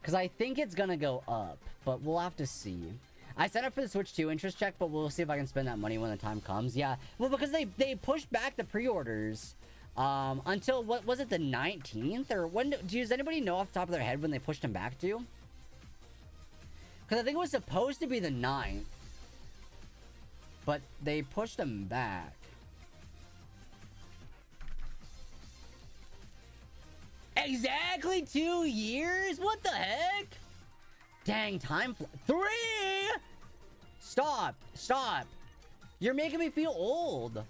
Because I think it's gonna go up, but we'll have to see. I signed up for the Switch 2 interest check, but we'll see if I can spend that money when the time comes. Yeah, well, because they pushed back the pre-orders until, what was it, the 19th? Or when, does anybody know off the top of their head when they pushed them back to? Because I think it was supposed to be the 9th. But they pushed them back. Exactly 2 years? What the heck? Dang, time 3! Stop. Stop. You're making me feel old.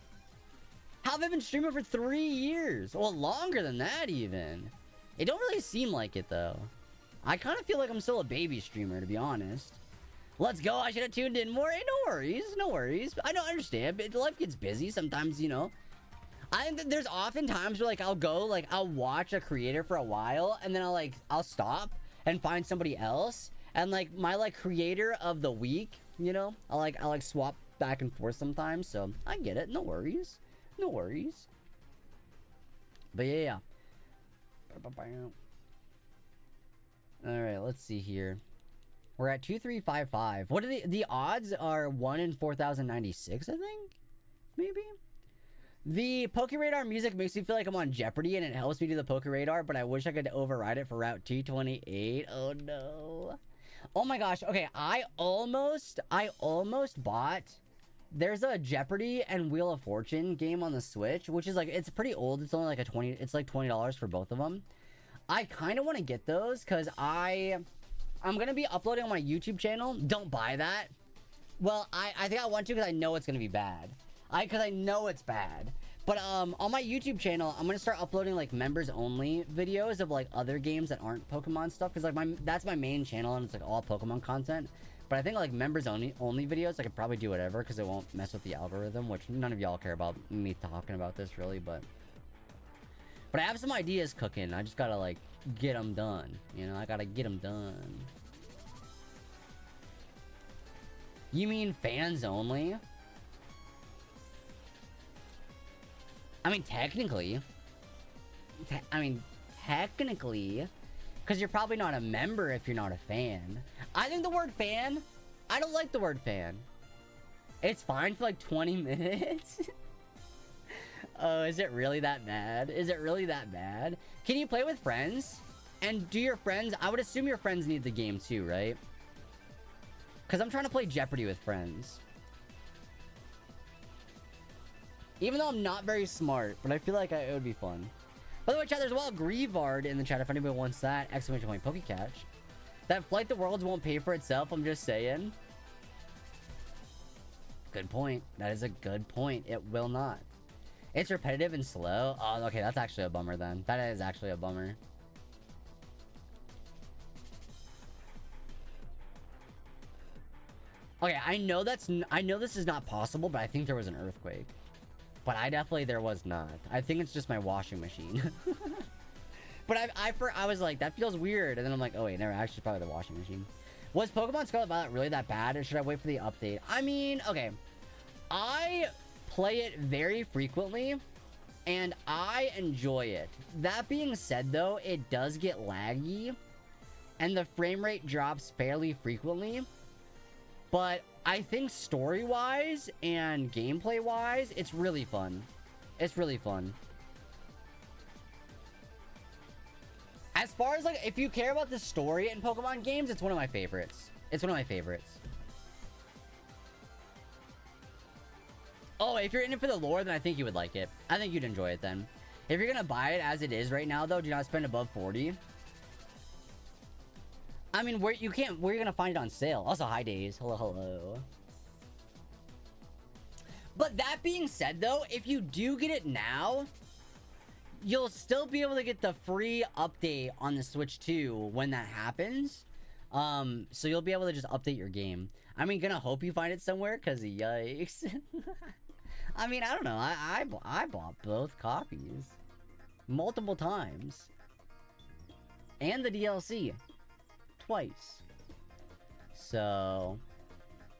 How have I been streaming for 3 years? Well, longer than that even. It don't really seem like it though. I kind of feel like I'm still a baby streamer, to be honest. Let's go. I should have tuned in more. Hey, no worries. No worries. I don't understand. But life gets busy sometimes, you know. There's often times where, like, I'll watch a creator for a while, and then I'll stop and find somebody else. And, like, my, like, creator of the week, you know, I'll swap back and forth sometimes. So, I get it. No worries. No worries. But, yeah. Alright, let's see here. We're at 2355. What are the odds are 1 in 4096, I think? Maybe? The PokeRadar music makes me feel like I'm on Jeopardy and it helps me do the PokeRadar, but I wish I could override it for Route 228. Oh no. Oh my gosh. Okay, I almost bought, there's a Jeopardy and Wheel of Fortune game on the Switch, which is like, it's pretty old. It's only like it's like $20 for both of them. I kind of want to get those because I'm going to be uploading on my YouTube channel. Don't buy that. Well, I think I want to because I know it's going to be bad. Because I know it's bad. But on my YouTube channel, I'm going to start uploading like members only videos of like other games that aren't Pokemon stuff. Because like that's my main channel and it's like all Pokemon content. But I think like members only videos, I could probably do whatever because it won't mess with the algorithm. Which none of y'all care about me talking about this really. But I have some ideas cooking. I just got to like get them done. You know, I got to get them done. You mean fans only? I mean, technically. Because you're probably not a member if you're not a fan. I think the word fan, I don't like the word fan. It's fine for like 20 minutes. Oh, is it really that bad? Is it really that bad? Can you play with friends? And do your friends, I would assume your friends need the game too, right? Because I'm trying to play Jeopardy with friends. Even though I'm not very smart, but I feel like it would be fun. By the way, chat, there's Wild Grievard in the chat if anybody wants that. Exclamation point Pokecatch. That Flight the Worlds won't pay for itself, I'm just saying. Good point. That is a good point. It will not. It's repetitive and slow. Oh, okay, that's actually a bummer then. That is actually a bummer. Okay, I know this is not possible, but I think there was an earthquake. But there was not. I think it's just my washing machine. But I was like, that feels weird. And then I'm like, oh wait, no, actually probably the washing machine. Was Pokemon Scarlet Violet really that bad? Or should I wait for the update? I mean, okay. I play it very frequently. And I enjoy it. That being said though, it does get laggy. And the frame rate drops fairly frequently. But I think story-wise and gameplay-wise, it's really fun. It's really fun. As far as like, if you care about the story in Pokemon games, it's one of my favorites. It's one of my favorites. Oh, if you're in it for the lore, then I think you would like it. I think you'd enjoy it then. If you're gonna buy it as it is right now, though, do not spend above 40. I mean, where you gonna find it on sale? Also, hi Days. Hello, hello. But that being said, though, if you do get it now, you'll still be able to get the free update on the Switch 2 when that happens. So you'll be able to just update your game. I mean, gonna hope you find it somewhere, cause yikes. I mean, I don't know. I bought both copies multiple times, and the DLC twice. So,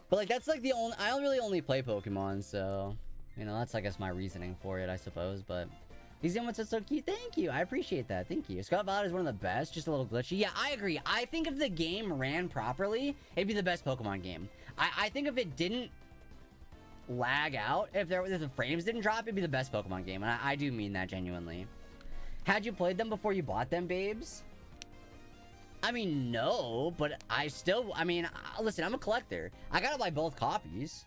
but like that's like the only. I really only play Pokemon, so you know that's I guess my reasoning for it, I suppose. But these emotes are so cute. Thank you. I appreciate that. Thank you. Scarlet Violet is one of the best. Just a little glitchy. Yeah, I agree. I think if the game ran properly, it'd be the best Pokemon game. I think if it didn't lag out, if the frames didn't drop, it'd be the best Pokemon game. And I do mean that genuinely. Had you played them before you bought them, babes? I mean, no, but I mean, listen, I'm a collector. I gotta buy both copies.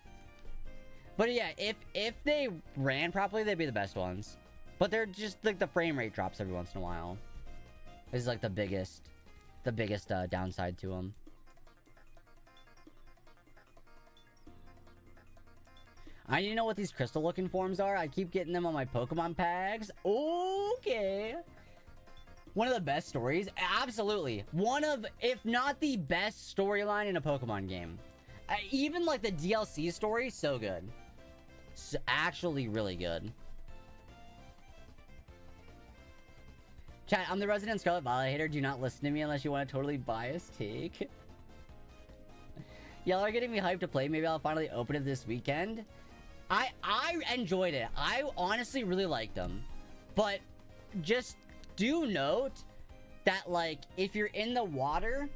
But yeah, if they ran properly, they'd be the best ones. But they're just like the frame rate drops every once in a while. This is like the biggest downside to them. I need to know what these crystal looking forms are. I keep getting them on my Pokemon packs. Okay. One of the best stories. Absolutely. One of, if not the best storyline in a Pokemon game. Even like the DLC story, so good. So, actually really good. Chat, I'm the resident Scarlet Violet hater. Do not listen to me unless you want a totally biased take. Y'all are getting me hyped to play. Maybe I'll finally open it this weekend. I enjoyed it. I honestly really liked them. But just do note that, like, if you're in the water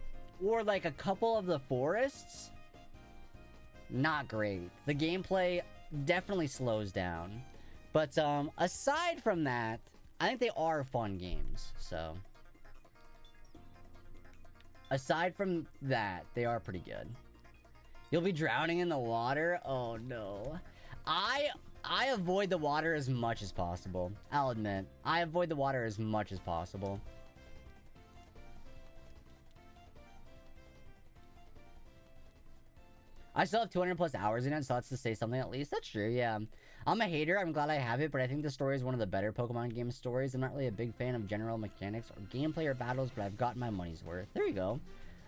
or, like, a couple of the forests, not great. The gameplay definitely slows down. But, aside from that, I think they are fun games, so. Aside from that, they are pretty good. You'll be drowning in the water? Oh, no. I avoid the water as much as possible. I'll admit. I avoid the water as much as possible. I still have 200 plus hours in it, so that's to say something at least. That's true, yeah. I'm a hater. I'm glad I have it, but I think the story is one of the better Pokemon game stories. I'm not really a big fan of general mechanics or gameplay or battles, but I've gotten my money's worth. There you go.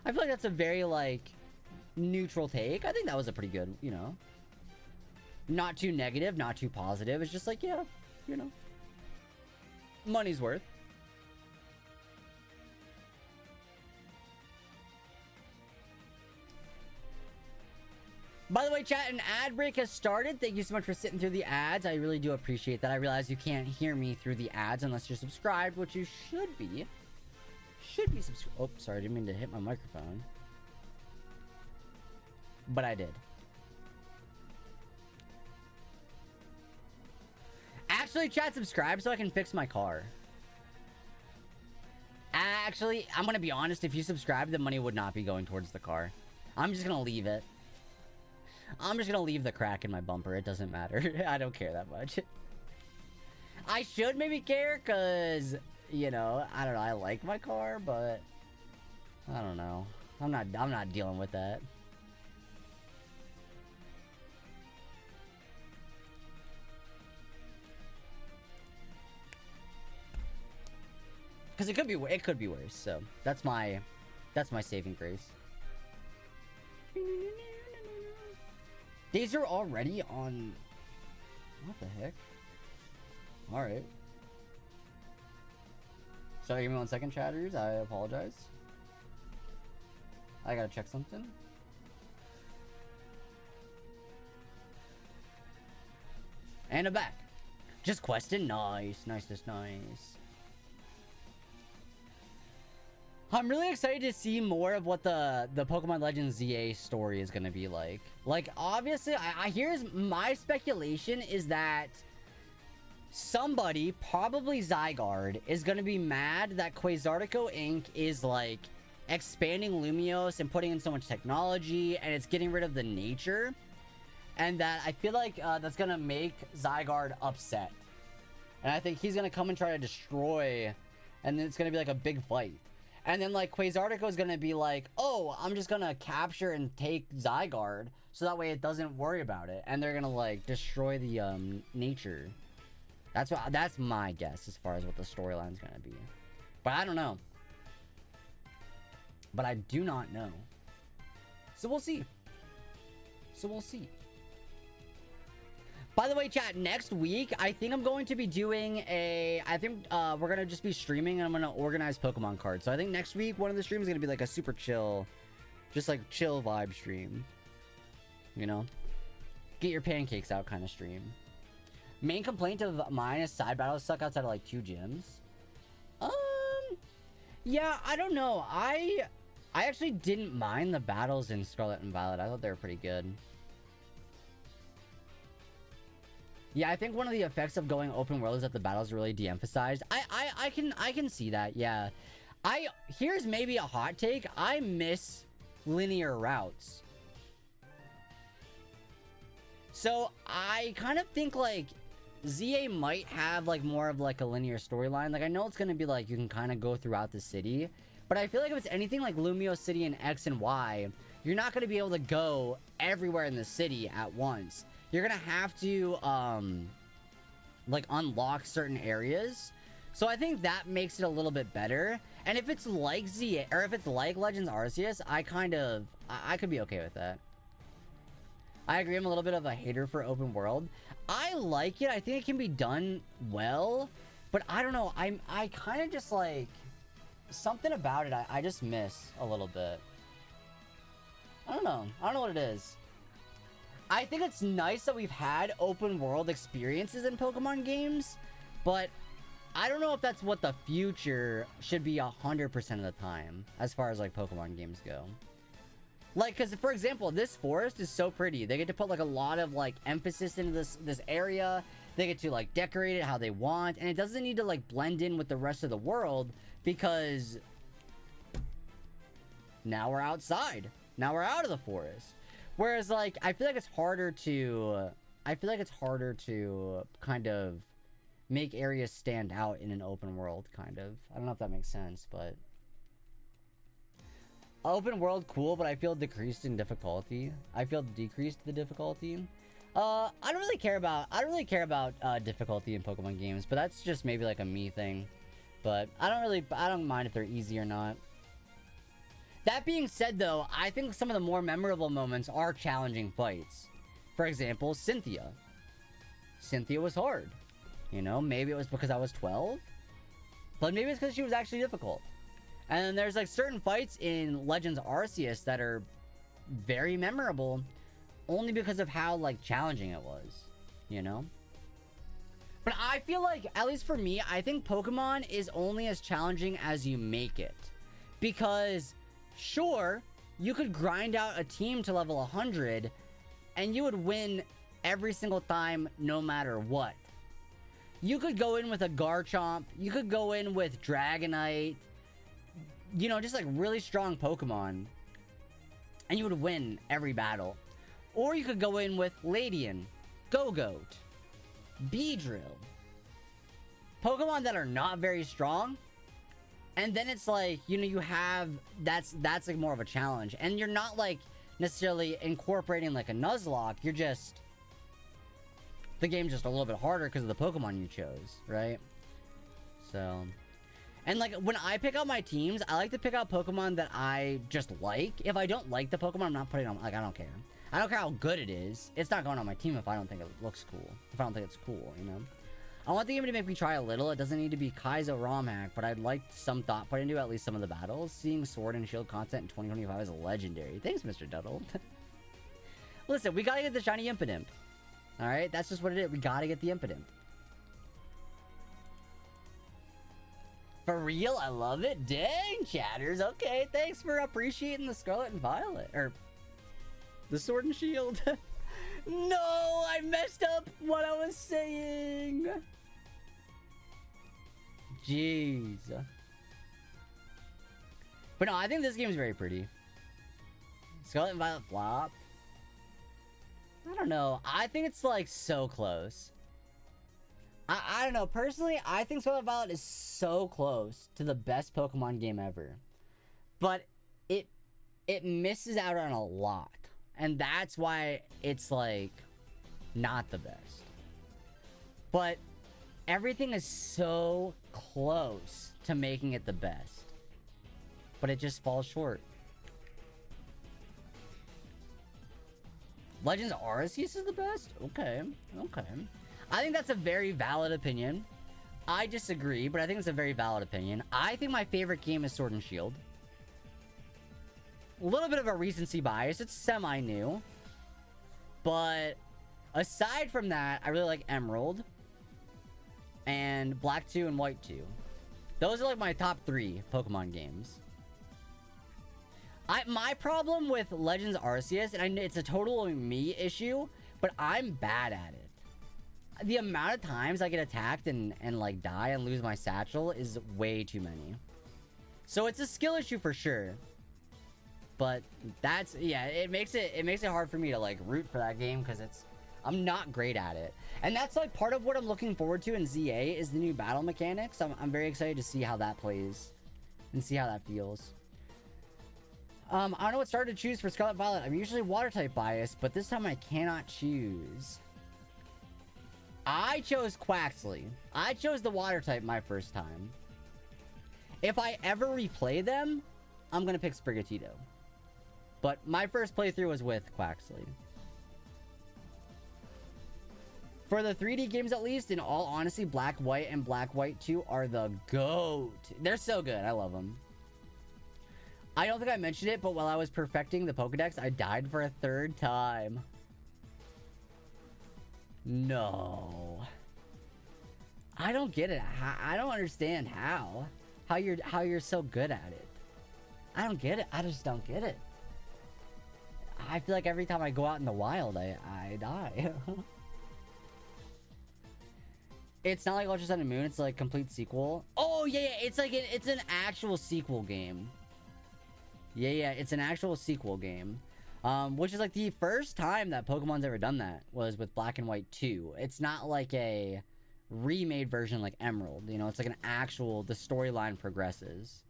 I feel like that's a very, like, neutral take. I think that was a pretty good, you know. Not too negative, not too positive. It's just like, yeah, you know. Money's worth. By the way, chat, an ad break has started. Thank you so much for sitting through the ads. I really do appreciate that. I realize you can't hear me through the ads unless you're subscribed, which you should be. Should be subscribed. Oh, sorry, I didn't mean to hit my microphone. But I did. Actually, chat, subscribe so I can fix my car. Actually, I'm gonna be honest. If you subscribe, the money would not be going towards the car. I'm just gonna leave it. I'm just gonna leave the crack in my bumper. It doesn't matter. I don't care that much. I should maybe care, cause you know, I don't know. I like my car, but I don't know. I'm not dealing with that. Because it could be worse. So that's my saving grace. These are already on. What the heck? All right. Sorry, give me 1 second, chatters. I apologize. I gotta check something. And I'm back. Just questing. Nice. I'm really excited to see more of what the Pokemon Legends ZA story is going to be like. Like, obviously, here's my speculation is that somebody, probably Zygarde, is gonna be mad that Quasartico Inc. is like expanding Lumiose and putting in so much technology, and it's getting rid of the nature, and that I feel like that's gonna make Zygarde upset, and I think he's gonna come and try to destroy, and then it's gonna be like a big fight, and then like Quasartico is gonna be like, oh, I'm just gonna capture and take Zygarde so that way it doesn't worry about it, and they're gonna like destroy the nature. That's my guess as far as what the storyline's gonna be, but I don't know. But I do not know. So we'll see. By the way, chat, next week, I think I'm going to be doing we're going to just be streaming, and I'm going to organize Pokemon cards. So I think next week, one of the streams is going to be like a super chill, just like chill vibe stream. You know? Get your pancakes out kind of stream. Main complaint of mine is side battles suck outside of like 2 gyms. Yeah, I don't know. I actually didn't mind the battles in Scarlet and Violet. I thought they were pretty good. Yeah, I think one of the effects of going open world is that the battles are really de-emphasized. I can see that, yeah. Here's maybe a hot take. I miss linear routes. So I kind of think like ZA might have like more of like a linear storyline. Like I know it's gonna be like you can kind of go throughout the city, but I feel like if it's anything like Lumiose City and X and Y, you're not gonna be able to go everywhere in the city at once. You're gonna have to like unlock certain areas. So I think that makes it a little bit better. And if it's like ZA, or if it's like Legends Arceus, I could be okay with that. I agree, I'm a little bit of a hater for open world. I like it, I think it can be done well, but I don't know, I kind of just like, something about it I just miss a little bit. I don't know what it is. I think it's nice that we've had open world experiences in Pokemon games, but I don't know if that's what the future should be 100% of the time, as far as like Pokemon games go. Like, because for example, this forest is so pretty. They get to put like a lot of like emphasis into this area. They get to like decorate it how they want, and it doesn't need to like blend in with the rest of the world, because now we're outside. Now we're out of the forest. Whereas like I feel like it's harder to kind of make areas stand out in an open world, kind of. I don't know if that makes sense, but open world cool, but I feel decreased in difficulty. I feel decreased the difficulty. I don't really care about difficulty in Pokemon games, but that's just maybe like a me thing. But I don't mind if they're easy or not. That being said though, I think some of the more memorable moments are challenging fights. For example, Cynthia. Cynthia was hard. You know, maybe it was because I was 12, but maybe it's because she was actually difficult. And then there's like certain fights in Legends Arceus that are very memorable only because of how like challenging it was, you know? But I feel like, at least for me, I think Pokemon is only as challenging as you make it. Because, sure, you could grind out a team to level 100 and you would win every single time no matter what. You could go in with a Garchomp, you could go in with Dragonite, you know, just like really strong Pokemon, and you would win every battle. Or you could go in with Ladian, Go-Goat, Beedrill, Pokemon that are not very strong, and then it's like, you know, you have, that's like more of a challenge, and you're not like necessarily incorporating like a Nuzlocke, you're just, the game's just a little bit harder because of the Pokemon you chose, right? So, and like when I pick out my teams, I like to pick out Pokemon that I just like. If I don't like the Pokemon, I'm not putting it on, like, I don't care. I don't care how good it is. It's not going on my team if I don't think it looks cool. If I don't think it's cool, you know? I want the game to make me try a little. It doesn't need to be Kaizo ROM hack, but I'd like some thought put into at least some of the battles. Seeing Sword and Shield content in 2025 is legendary. Thanks, Mr. Duddle. Listen, we gotta get the shiny Impidimp. Alright, that's just what it is. We gotta get the Impidimp. For real? I love it. Dang, chatters. Okay, thanks for appreciating the Scarlet and Violet. Or the Sword and Shield. No, I messed up what I was saying. Jeez. But no, I think this game is very pretty. Scarlet and Violet flopped. I don't know. I think it's like so close. I don't know. Personally, I think Scarlet and Violet is so close to the best Pokemon game ever. But it misses out on a lot. And that's why it's like not the best. But everything is so close to making it the best. But it just falls short. Legends Arceus is the best? Okay. I think that's a very valid opinion. I disagree, but I think it's a very valid opinion. I think my favorite game is Sword and Shield. A little bit of a recency bias. It's semi-new. But aside from that, I really like Emerald. And Black 2 and White 2. Those are like my top 3 Pokemon games. My problem with Legends Arceus, and it's a totally me issue, but I'm bad at it. The amount of times I get attacked and like die and lose my satchel is way too many. So it's a skill issue for sure. But that's, yeah, it makes it hard for me to like root for that game because I'm not great at it. And that's like part of what I'm looking forward to in ZA is the new battle mechanics. I'm very excited to see how that plays and see how that feels. I don't know what starter to choose for Scarlet Violet. I'm usually water type biased, but this time I cannot choose. I chose Quaxley. I chose the water type my first time. If I ever replay them, I'm gonna pick Sprigatito. But my first playthrough was with Quaxley. For the 3D games at least, in all honesty, Black White and Black White 2 are the GOAT. They're so good. I love them. I don't think I mentioned it, but while I was perfecting the Pokedex, I died for a 3rd time. No. I don't get it. I don't understand how you're so good at it. I don't get it. I just don't get it. I feel like every time I go out in the wild, I die. It's not like Ultra Sun and Moon. It's like complete sequel. Oh yeah, it's like it's an actual sequel game. Yeah, it's an actual sequel game. Which is like the first time that Pokemon's ever done that was with Black and White 2. It's not like a remade version like Emerald, you know, it's like an actual, the storyline progresses.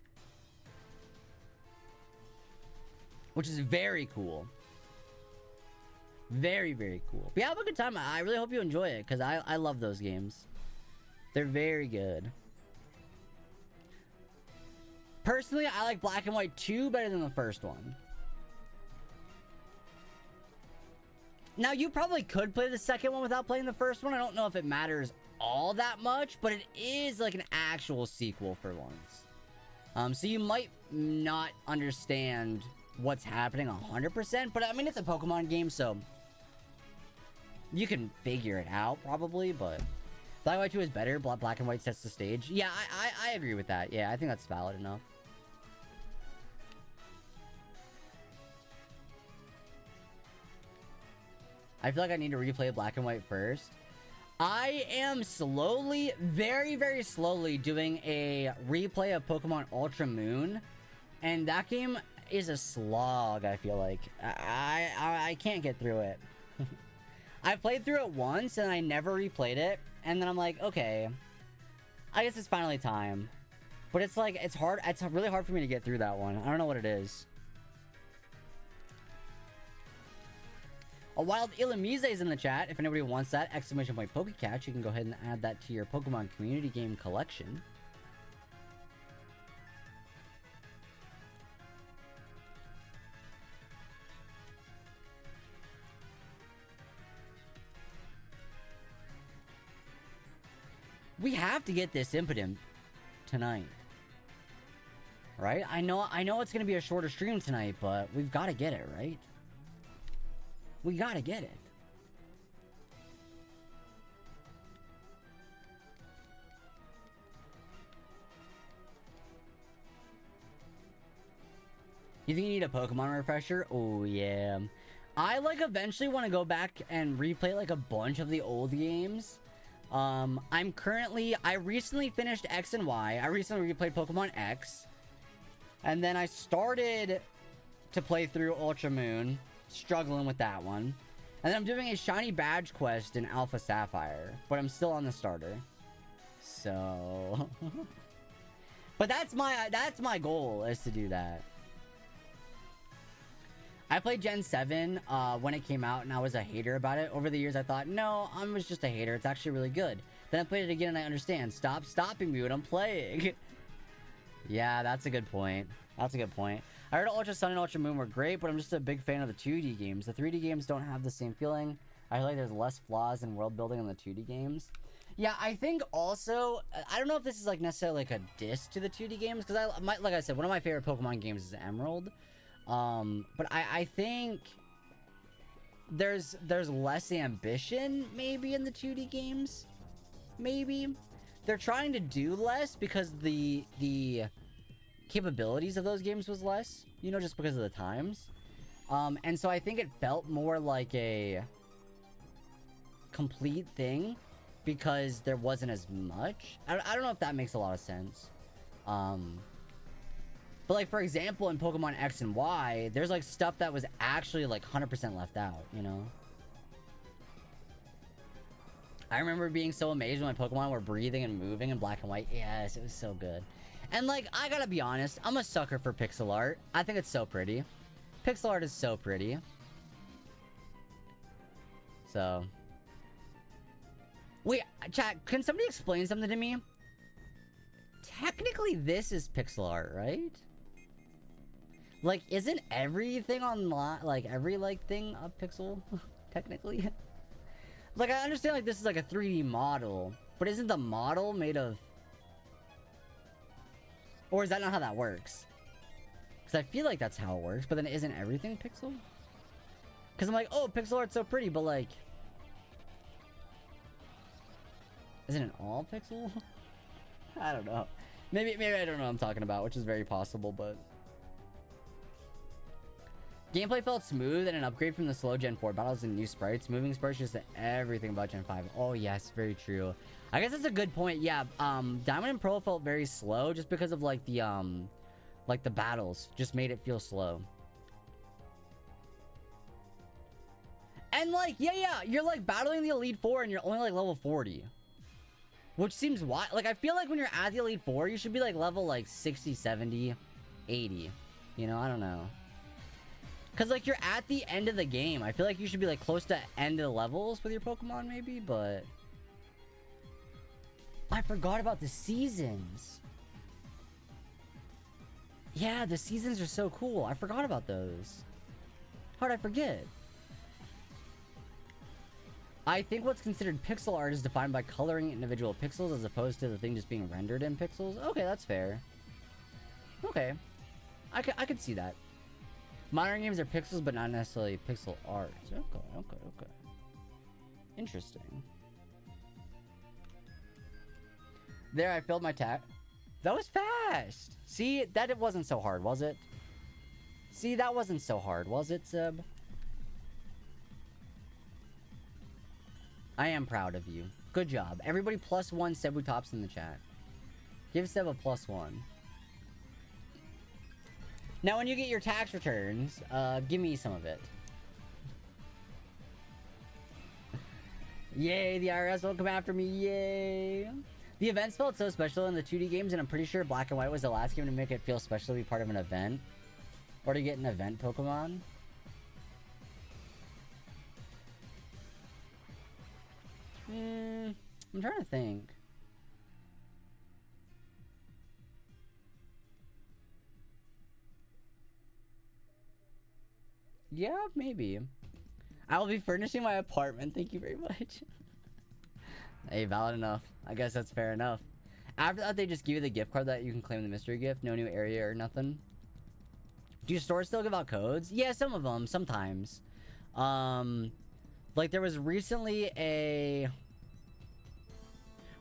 Which is very cool. Very, very cool. But yeah, have a good time. I really hope you enjoy it, because I love those games. They're very good. Personally, I like Black and White 2 better than the first one. Now, you probably could play the second one without playing the first one. I don't know if it matters all that much, but it is like an actual sequel for once. So you might not understand what's happening 100%, but I mean, it's a Pokemon game, so you can figure it out probably, but Black and White 2 is better. Black and White sets the stage. Yeah, I agree with that. Yeah, I think that's valid enough. I feel like I need to replay Black and White first. I am slowly, very, very slowly doing a replay of Pokemon Ultra Moon. And that game is a slog, I feel like. I can't get through it. I played through it once and I never replayed it. And then I'm like, okay, I guess it's finally time. But it's like, it's hard. It's really hard for me to get through that one. I don't know what it is. A wild Illumise is in the chat. If anybody wants that, exclamation point Pokecatch, you can go ahead and add that to your Pokemon community game collection. We have to get this Impidimp tonight. Right? I know it's gonna be a shorter stream tonight, but we've got to get it, right? We gotta get it. You think you need a Pokemon refresher? Oh, yeah. I, like, eventually want to go back and replay, like, a bunch of the old games. I recently finished X and Y. I recently replayed Pokemon X. And then I started to play through Ultra Moon, struggling with that one. And then I'm doing a shiny badge quest in Alpha Sapphire, but I'm still on the starter. So, but that's my goal, is to do that. I played Gen 7 when it came out, and I was a hater about it. Over the years, I thought, no, I was just a hater. It's actually really good. Then I played it again, and I understand. Stop stopping me when I'm playing. Yeah, that's a good point. That's a good point. I heard Ultra Sun and Ultra Moon were great, but I'm just a big fan of the 2D games. The 3D games don't have the same feeling. I feel like there's less flaws in world building in the 2D games. Yeah, I think also, I don't know if this is like necessarily like a diss to the 2D games, because like I said, one of my favorite Pokemon games is Emerald. But I think there's less ambition maybe in the 2D games. Maybe they're trying to do less because the capabilities of those games was less, you know, just because of the times. And so I think it felt more like a complete thing because there wasn't as much. I don't know if that makes a lot of sense. But like, for example, in Pokemon X and Y, there's like stuff that was actually like 100% left out, you know? I remember being so amazed when my Pokemon were breathing and moving in black and white. Yes, it was so good. And like, I gotta be honest, I'm a sucker for pixel art. I think it's so pretty. Pixel art is so pretty. So. Wait, chat, can somebody explain something to me? Technically, this is pixel art, right? Like, isn't everything online, like, every, like, thing a pixel? Technically? Like, I understand, like, this is, like, a 3D model. But isn't the model made of... Or is that not how that works? Because I feel like that's how it works, but then isn't everything pixel? Because I'm like, oh, pixel art's so pretty, but, like... Isn't it all pixel? I don't know. Maybe I don't know what I'm talking about, which is very possible, but... Gameplay felt smooth and an upgrade from the slow Gen 4 battles and new sprites. Moving sprites just everything about Gen 5. Oh, yes, very true. I guess that's a good point. Yeah, Diamond and Pearl felt very slow just because of, like, the battles. Just made it feel slow. And, like, yeah, you're, like, battling the Elite Four and you're only, like, level 40. Which seems wild. Like, I feel like when you're at the Elite Four, you should be, like, level, like, 60, 70, 80. You know, I don't know. Because, like, you're at the end of the game. I feel like you should be, like, close to end of the levels with your Pokemon, maybe, but... I forgot about the seasons. Yeah, the seasons are so cool. I forgot about those. How'd I forget? I think what's considered pixel art is defined by coloring individual pixels as opposed to the thing just being rendered in pixels. Okay, that's fair. Okay. I could see that. Modern games are pixels, but not necessarily pixel art. Okay. Interesting. There, I filled my tag. That was fast! See, it wasn't so hard, was it? See, that wasn't so hard, was it, Seb? I am proud of you. Good job. Everybody +1 Sebu Tops in the chat. Give Seb a +1. Now, when you get your tax returns, give me some of it. Yay, the IRS won't come after me, yay! The events felt so special in the 2D games, and I'm pretty sure Black and White was the last game to make it feel special to be part of an event. Or to get an event Pokemon. I'm trying to think. Yeah, maybe. I will be furnishing my apartment. Thank you very much. Hey, valid enough. I guess that's fair enough. After that, they just give you the gift card that you can claim the mystery gift. No new area or nothing. Do stores still give out codes? Yeah, some of them. Sometimes. Like, there was recently a...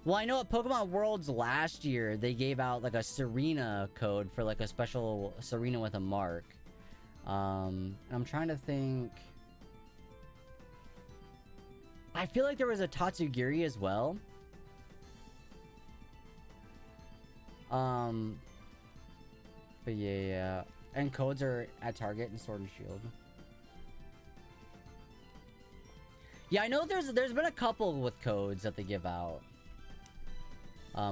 Well, I know at Pokemon Worlds last year, they gave out, like, a Serena code for, like, a special Serena with a mark. I'm trying to think... I feel like there was a Tatsugiri as well. But yeah. And codes are at Target and Sword and Shield. Yeah, I know there's been a couple with codes that they give out.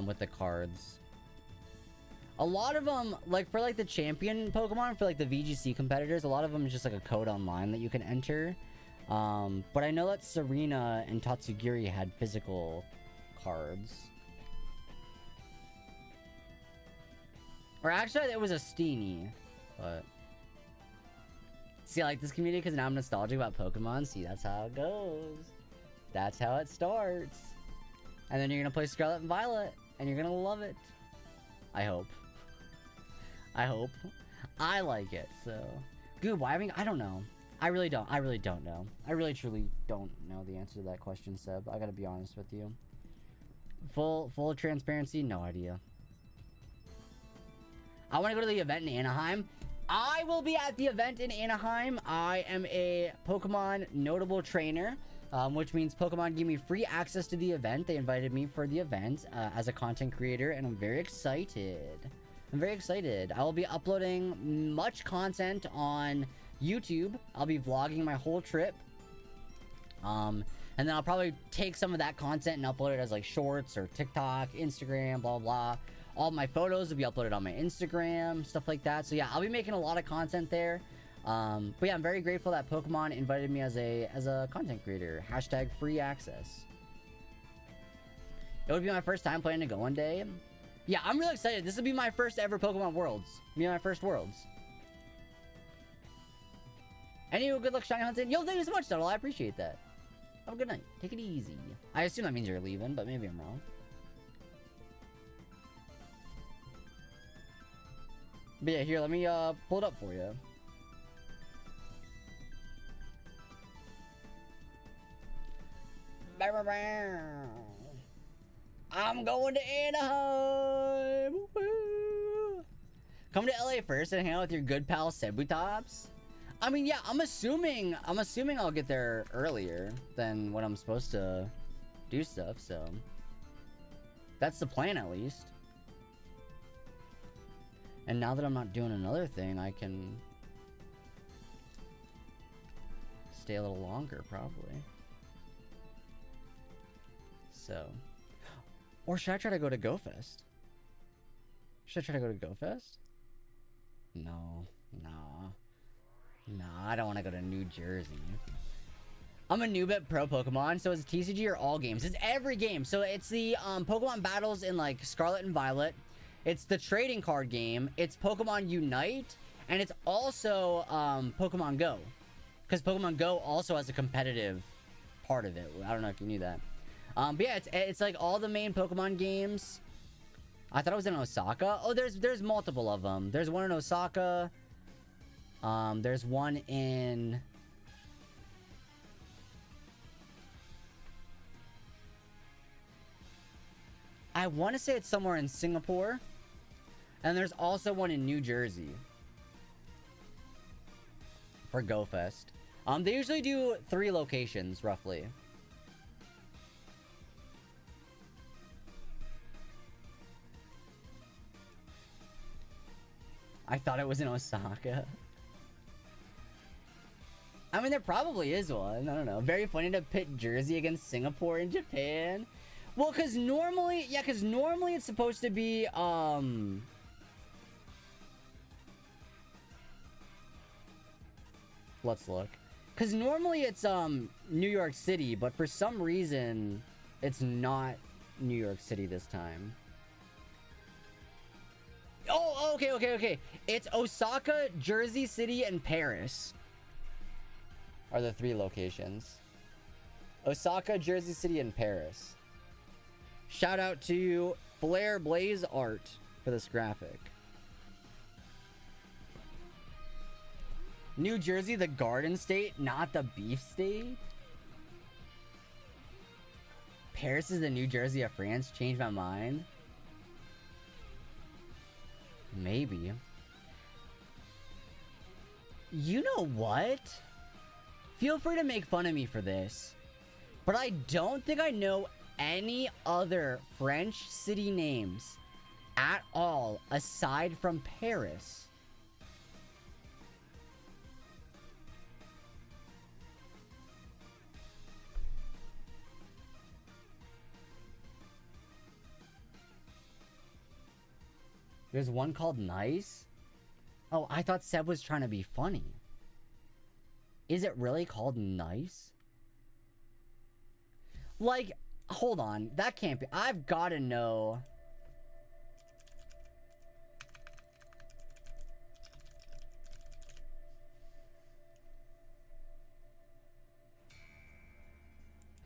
With the cards. A lot of them, like for like the champion Pokemon, for like the VGC competitors, a lot of them is just like a code online that you can enter. But I know that Serena and Tatsugiri had physical cards. Or actually, it was a Steenie. But see, I like this community because now I'm nostalgic about Pokemon. See, that's how it goes. That's how it starts. And then you're gonna play Scarlet and Violet, and you're gonna love it. I hope. I hope. I like it, so. Goob, why haven't I don't know. I really don't know. I really truly don't know the answer to that question, Seb. I gotta be honest with you. Full transparency, no idea. I want to go to the event in Anaheim. I will be at the event in Anaheim. I am a Pokemon notable trainer, which means Pokemon give me free access to the event. They invited me for the event as a content creator, and I'm very excited. I will be uploading much content on YouTube. I'll be vlogging my whole trip. And then I'll probably take some of that content and upload it as like shorts or TikTok, Instagram, blah, blah. All my photos will be uploaded on my Instagram, stuff like that. So yeah, I'll be making a lot of content there. But yeah, I'm very grateful that Pokemon invited me as a content creator. Hashtag free access. It would be my first time playing to go one day. Yeah, I'm really excited. This will be my first ever Pokemon Worlds. My first Worlds. Anyway, good luck shiny hunting. Yo, thank you so much, Tuttle. I appreciate that. Have a good night. Take it easy. I assume that means you're leaving, but maybe I'm wrong. But yeah, here, let me pull it up for you. I'm going to Anaheim. Woo. Come to LA first and hang out with your good pal Sebutops. I mean, yeah, I'm assuming I'll get there earlier than when I'm supposed to do stuff, so that's the plan at least. And now that I'm not doing another thing, I can stay a little longer, probably. So, or should I try to go to GoFest? Should I try to go to GoFest? No, I don't want to go to New Jersey. I'm a noob at Pro Pokemon, so it's TCG or all games. It's every game. So it's the Pokemon battles in like Scarlet and Violet. It's the trading card game. It's Pokemon Unite, and it's also Pokemon Go, because Pokemon Go also has a competitive part of it. I don't know if you knew that. But yeah, it's like all the main Pokemon games. I thought it was in Osaka. Oh, there's multiple of them. There's one in Osaka. There's one in... I want to say it's somewhere in Singapore. And there's also one in New Jersey. For GoFest. They usually do 3 locations, roughly. I thought it was in Osaka. I mean, there probably is one. I don't know. Very funny to pit Jersey against Singapore and Japan. Well, because normally... Yeah, because normally it's supposed to be, Let's look. Because normally it's, New York City, but for some reason, it's not New York City this time. Oh, okay. It's Osaka, Jersey City, and Paris are the 3 locations. Osaka, Jersey City, and Paris. Shout out to Flare Blaze Art for this graphic. New Jersey, the Garden State, not the Beef State. Paris is the New Jersey of France. Changed my mind. Maybe. You know what? Feel free to make fun of me for this, but I don't think I know any other French city names at all aside from Paris. There's one called Nice? Oh, I thought Seb was trying to be funny. Is it really called Nice? Like, hold on. That can't be. I've got to know.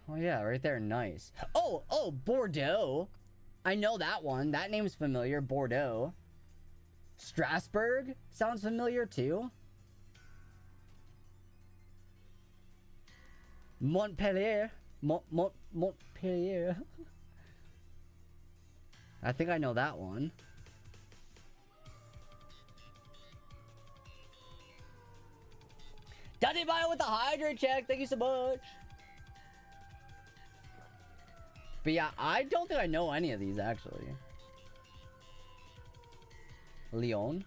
Oh, yeah, right there. Nice. Oh, Bordeaux. I know that one. That name's familiar. Bordeaux. Strasbourg sounds familiar too. Montpellier. Montpellier. I think I know that one. Daddy Bio with the hydrate check. Thank you so much. But yeah, I don't think I know any of these actually. Lyon.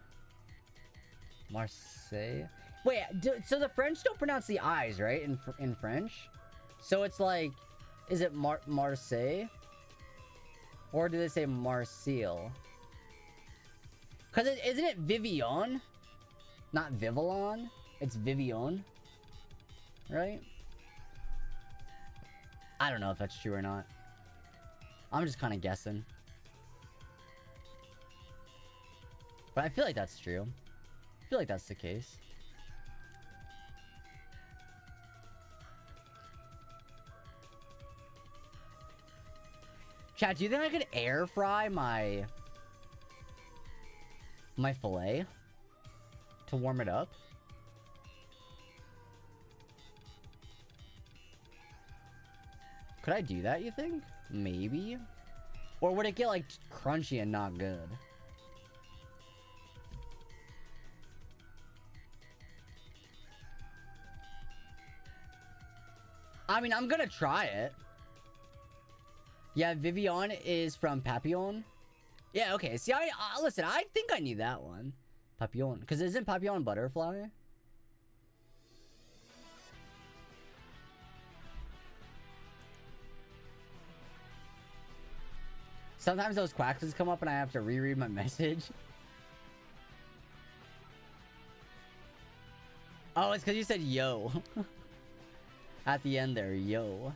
Marseille. Wait, so the French don't pronounce the I's, right? In French? So it's like, is it Marseille? Or do they say Marseille? Because isn't it Vivian? Not Vivillon? It's Vivian. Right? I don't know if that's true or not. I'm just kind of guessing. But I feel like that's true. I feel like that's the case. Chat, do you think I could air fry my fillet to warm it up? Could I do that, you think? Maybe? Or would it get, like, crunchy and not good? I mean, I'm gonna try it. Yeah, Vivian is from Papillon. Yeah, okay. See, listen, I think I knew that one. Papillon. Because isn't Papillon butterfly? Sometimes those quacks come up and I have to reread my message. Oh, it's because you said yo. At the end there, yo.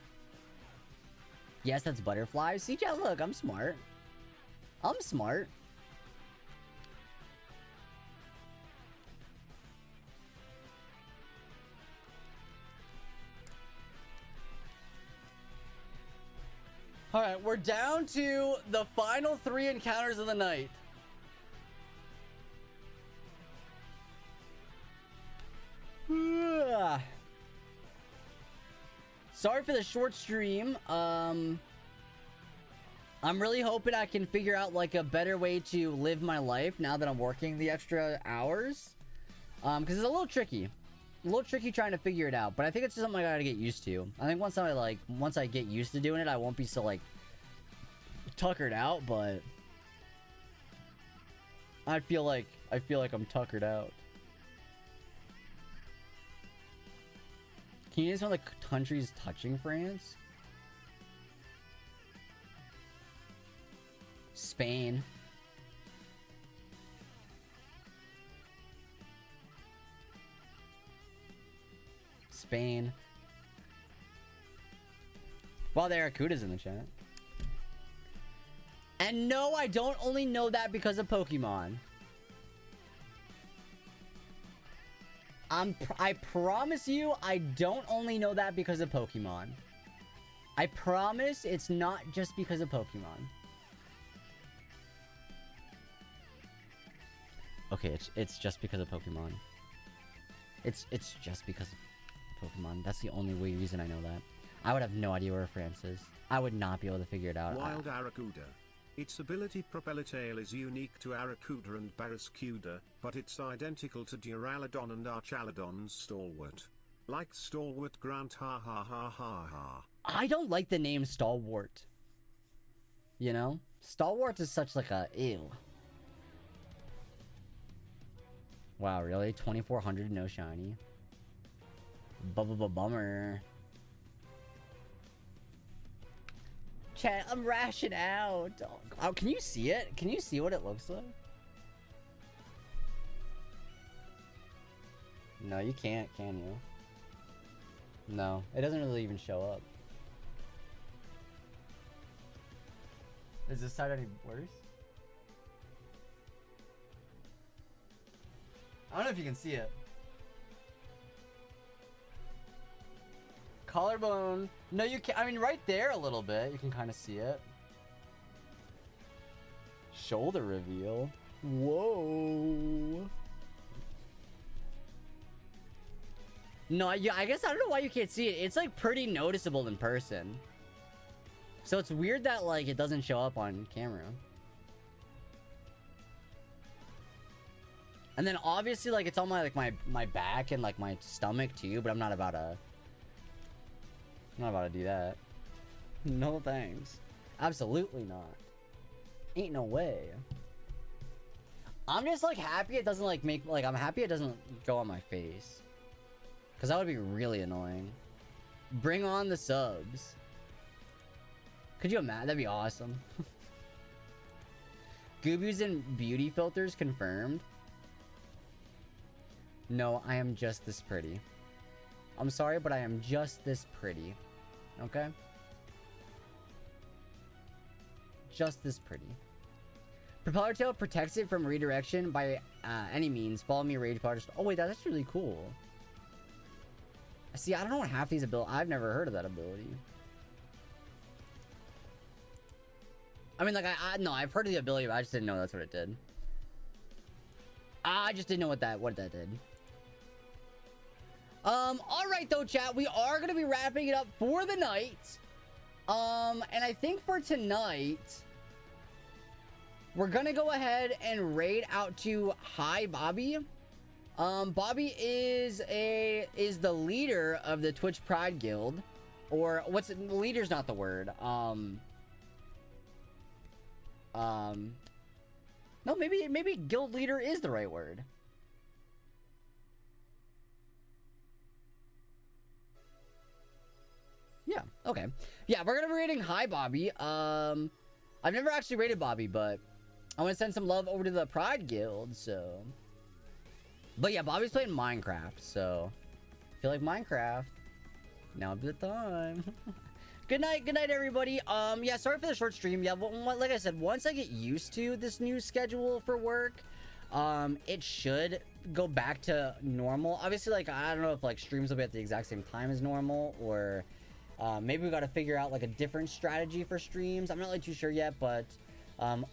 Yes, that's butterfly. See, yeah, look, I'm smart. I'm smart. Alright, we're down to the final 3 encounters of the night. Sorry for the short stream. I'm really hoping I can figure out like a better way to live my life now that I'm working the extra hours. Because it's a little tricky. A little tricky trying to figure it out, but I think it's just something I gotta get used to. I think once I get used to doing it, I won't be so like tuckered out, but I feel like I'm tuckered out. Can you name some of the countries touching France? Spain. Spain. Well, the Aracuda's in the chat. And no, I don't only know that because of Pokemon. I promise you, I don't only know that because of Pokemon. I promise it's not just because of Pokemon. Okay, it's just because of Pokemon. It's just because of Pokemon. That's the only reason I know that. I would have no idea where France is. I would not be able to figure it out.
Wild Aracuda. Its ability Propelitail is unique to Aracuda and Barraskewda, but it's identical to Duraludon and Archaludon's Stalwart. Like Stalwart Grant, ha ha ha ha ha.
I don't like the name Stalwart. You know? Stalwarts is such like a ew. Wow, really? 2400 no shiny. Bummer. Chat, I'm rashing out. Oh, can you see it? Can you see what it looks like? No, you can't, can you? No, it doesn't really even show up. Is this side any worse? I don't know if you can see it. Collarbone. No, you can't. I mean, right there a little bit. You can kind of see it. Shoulder reveal. Whoa. No, I guess I don't know why you can't see it. It's like pretty noticeable in person. So it's weird that like it doesn't show up on camera. And then obviously like it's on my like my back and like my stomach too, but I'm not about to do that. No thanks. Absolutely not. Ain't no way. I'm just like happy it doesn't like make like I'm happy it doesn't go on my face. Cause that would be really annoying. Bring on the subs. Could you imagine? That'd be awesome. Goobies and beauty filters confirmed. No, I am just this pretty. I'm sorry, but I am just this pretty. Okay? Just this pretty. Propeller tail protects it from redirection by any means. Follow me, rage power. Oh wait, that's really cool. See, I don't know what half these abilities. I've never heard of that ability. I mean, like, no, I've heard of the ability, but I just didn't know that's what it did. I just didn't know what that did. All right, though, chat. We are going to be wrapping it up for the night. And I think for tonight, we're going to go ahead and raid out to Hi Bobby. Bobby is the leader of the Twitch Pride Guild. Or, leader's not the word. No, maybe guild leader is the right word. Yeah, okay. Yeah, we're gonna be rating Hi Bobby. I've never actually rated Bobby, but I want to send some love over to the Pride Guild, so. But yeah, Bobby's playing Minecraft, so if you like Minecraft, now would be the time. Good night, everybody. Yeah, sorry for the short stream. Yeah, like I said, once I get used to this new schedule for work, it should go back to normal. Obviously, like, I don't know if like streams will be at the exact same time as normal, or maybe we got to figure out like a different strategy for streams. I'm not really too sure yet, but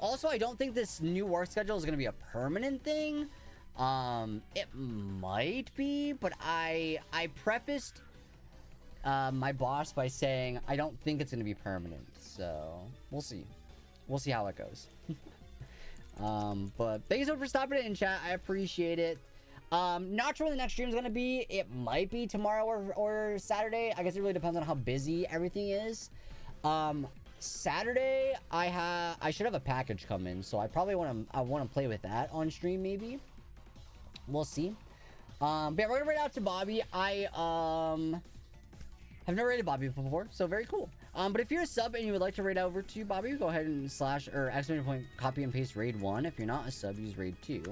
also I don't think this new work schedule is going to be a permanent thing. It might be, but I prefaced my boss by saying I don't think it's going to be permanent, so we'll see how it goes. But thank you so much for stopping in chat. I appreciate it. Not sure when the next stream is going to be. It might be tomorrow or Saturday. I guess it really depends on how busy everything is. Saturday I should have a package come in, so I probably want to play with that on stream maybe. We'll see. But yeah, we're gonna raid out to Bobby. I have never raided Bobby before, so very cool. But if you're a sub and you would like to raid over to Bobby, go ahead and copy and paste raid 1. If you're not a sub, use raid 2.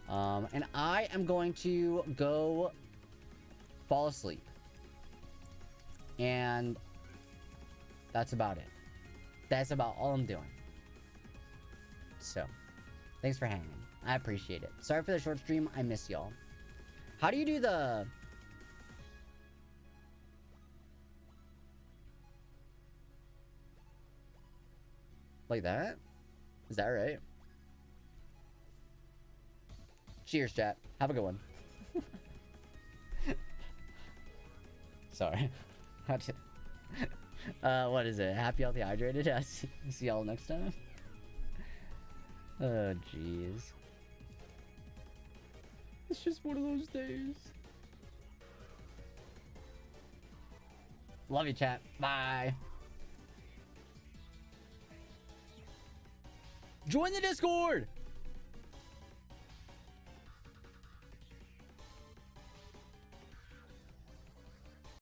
And I am going to go fall asleep. And that's about it. That's about all I'm doing. So, thanks for hanging. I appreciate it. Sorry for the short stream. I miss y'all. How do you do the... like that? Is that right? Cheers, chat. Have a good one. Sorry. What is it? Happy, healthy, hydrated? See y'all next time. Oh, jeez. It's just one of those days. Love you, chat. Bye. Join the Discord.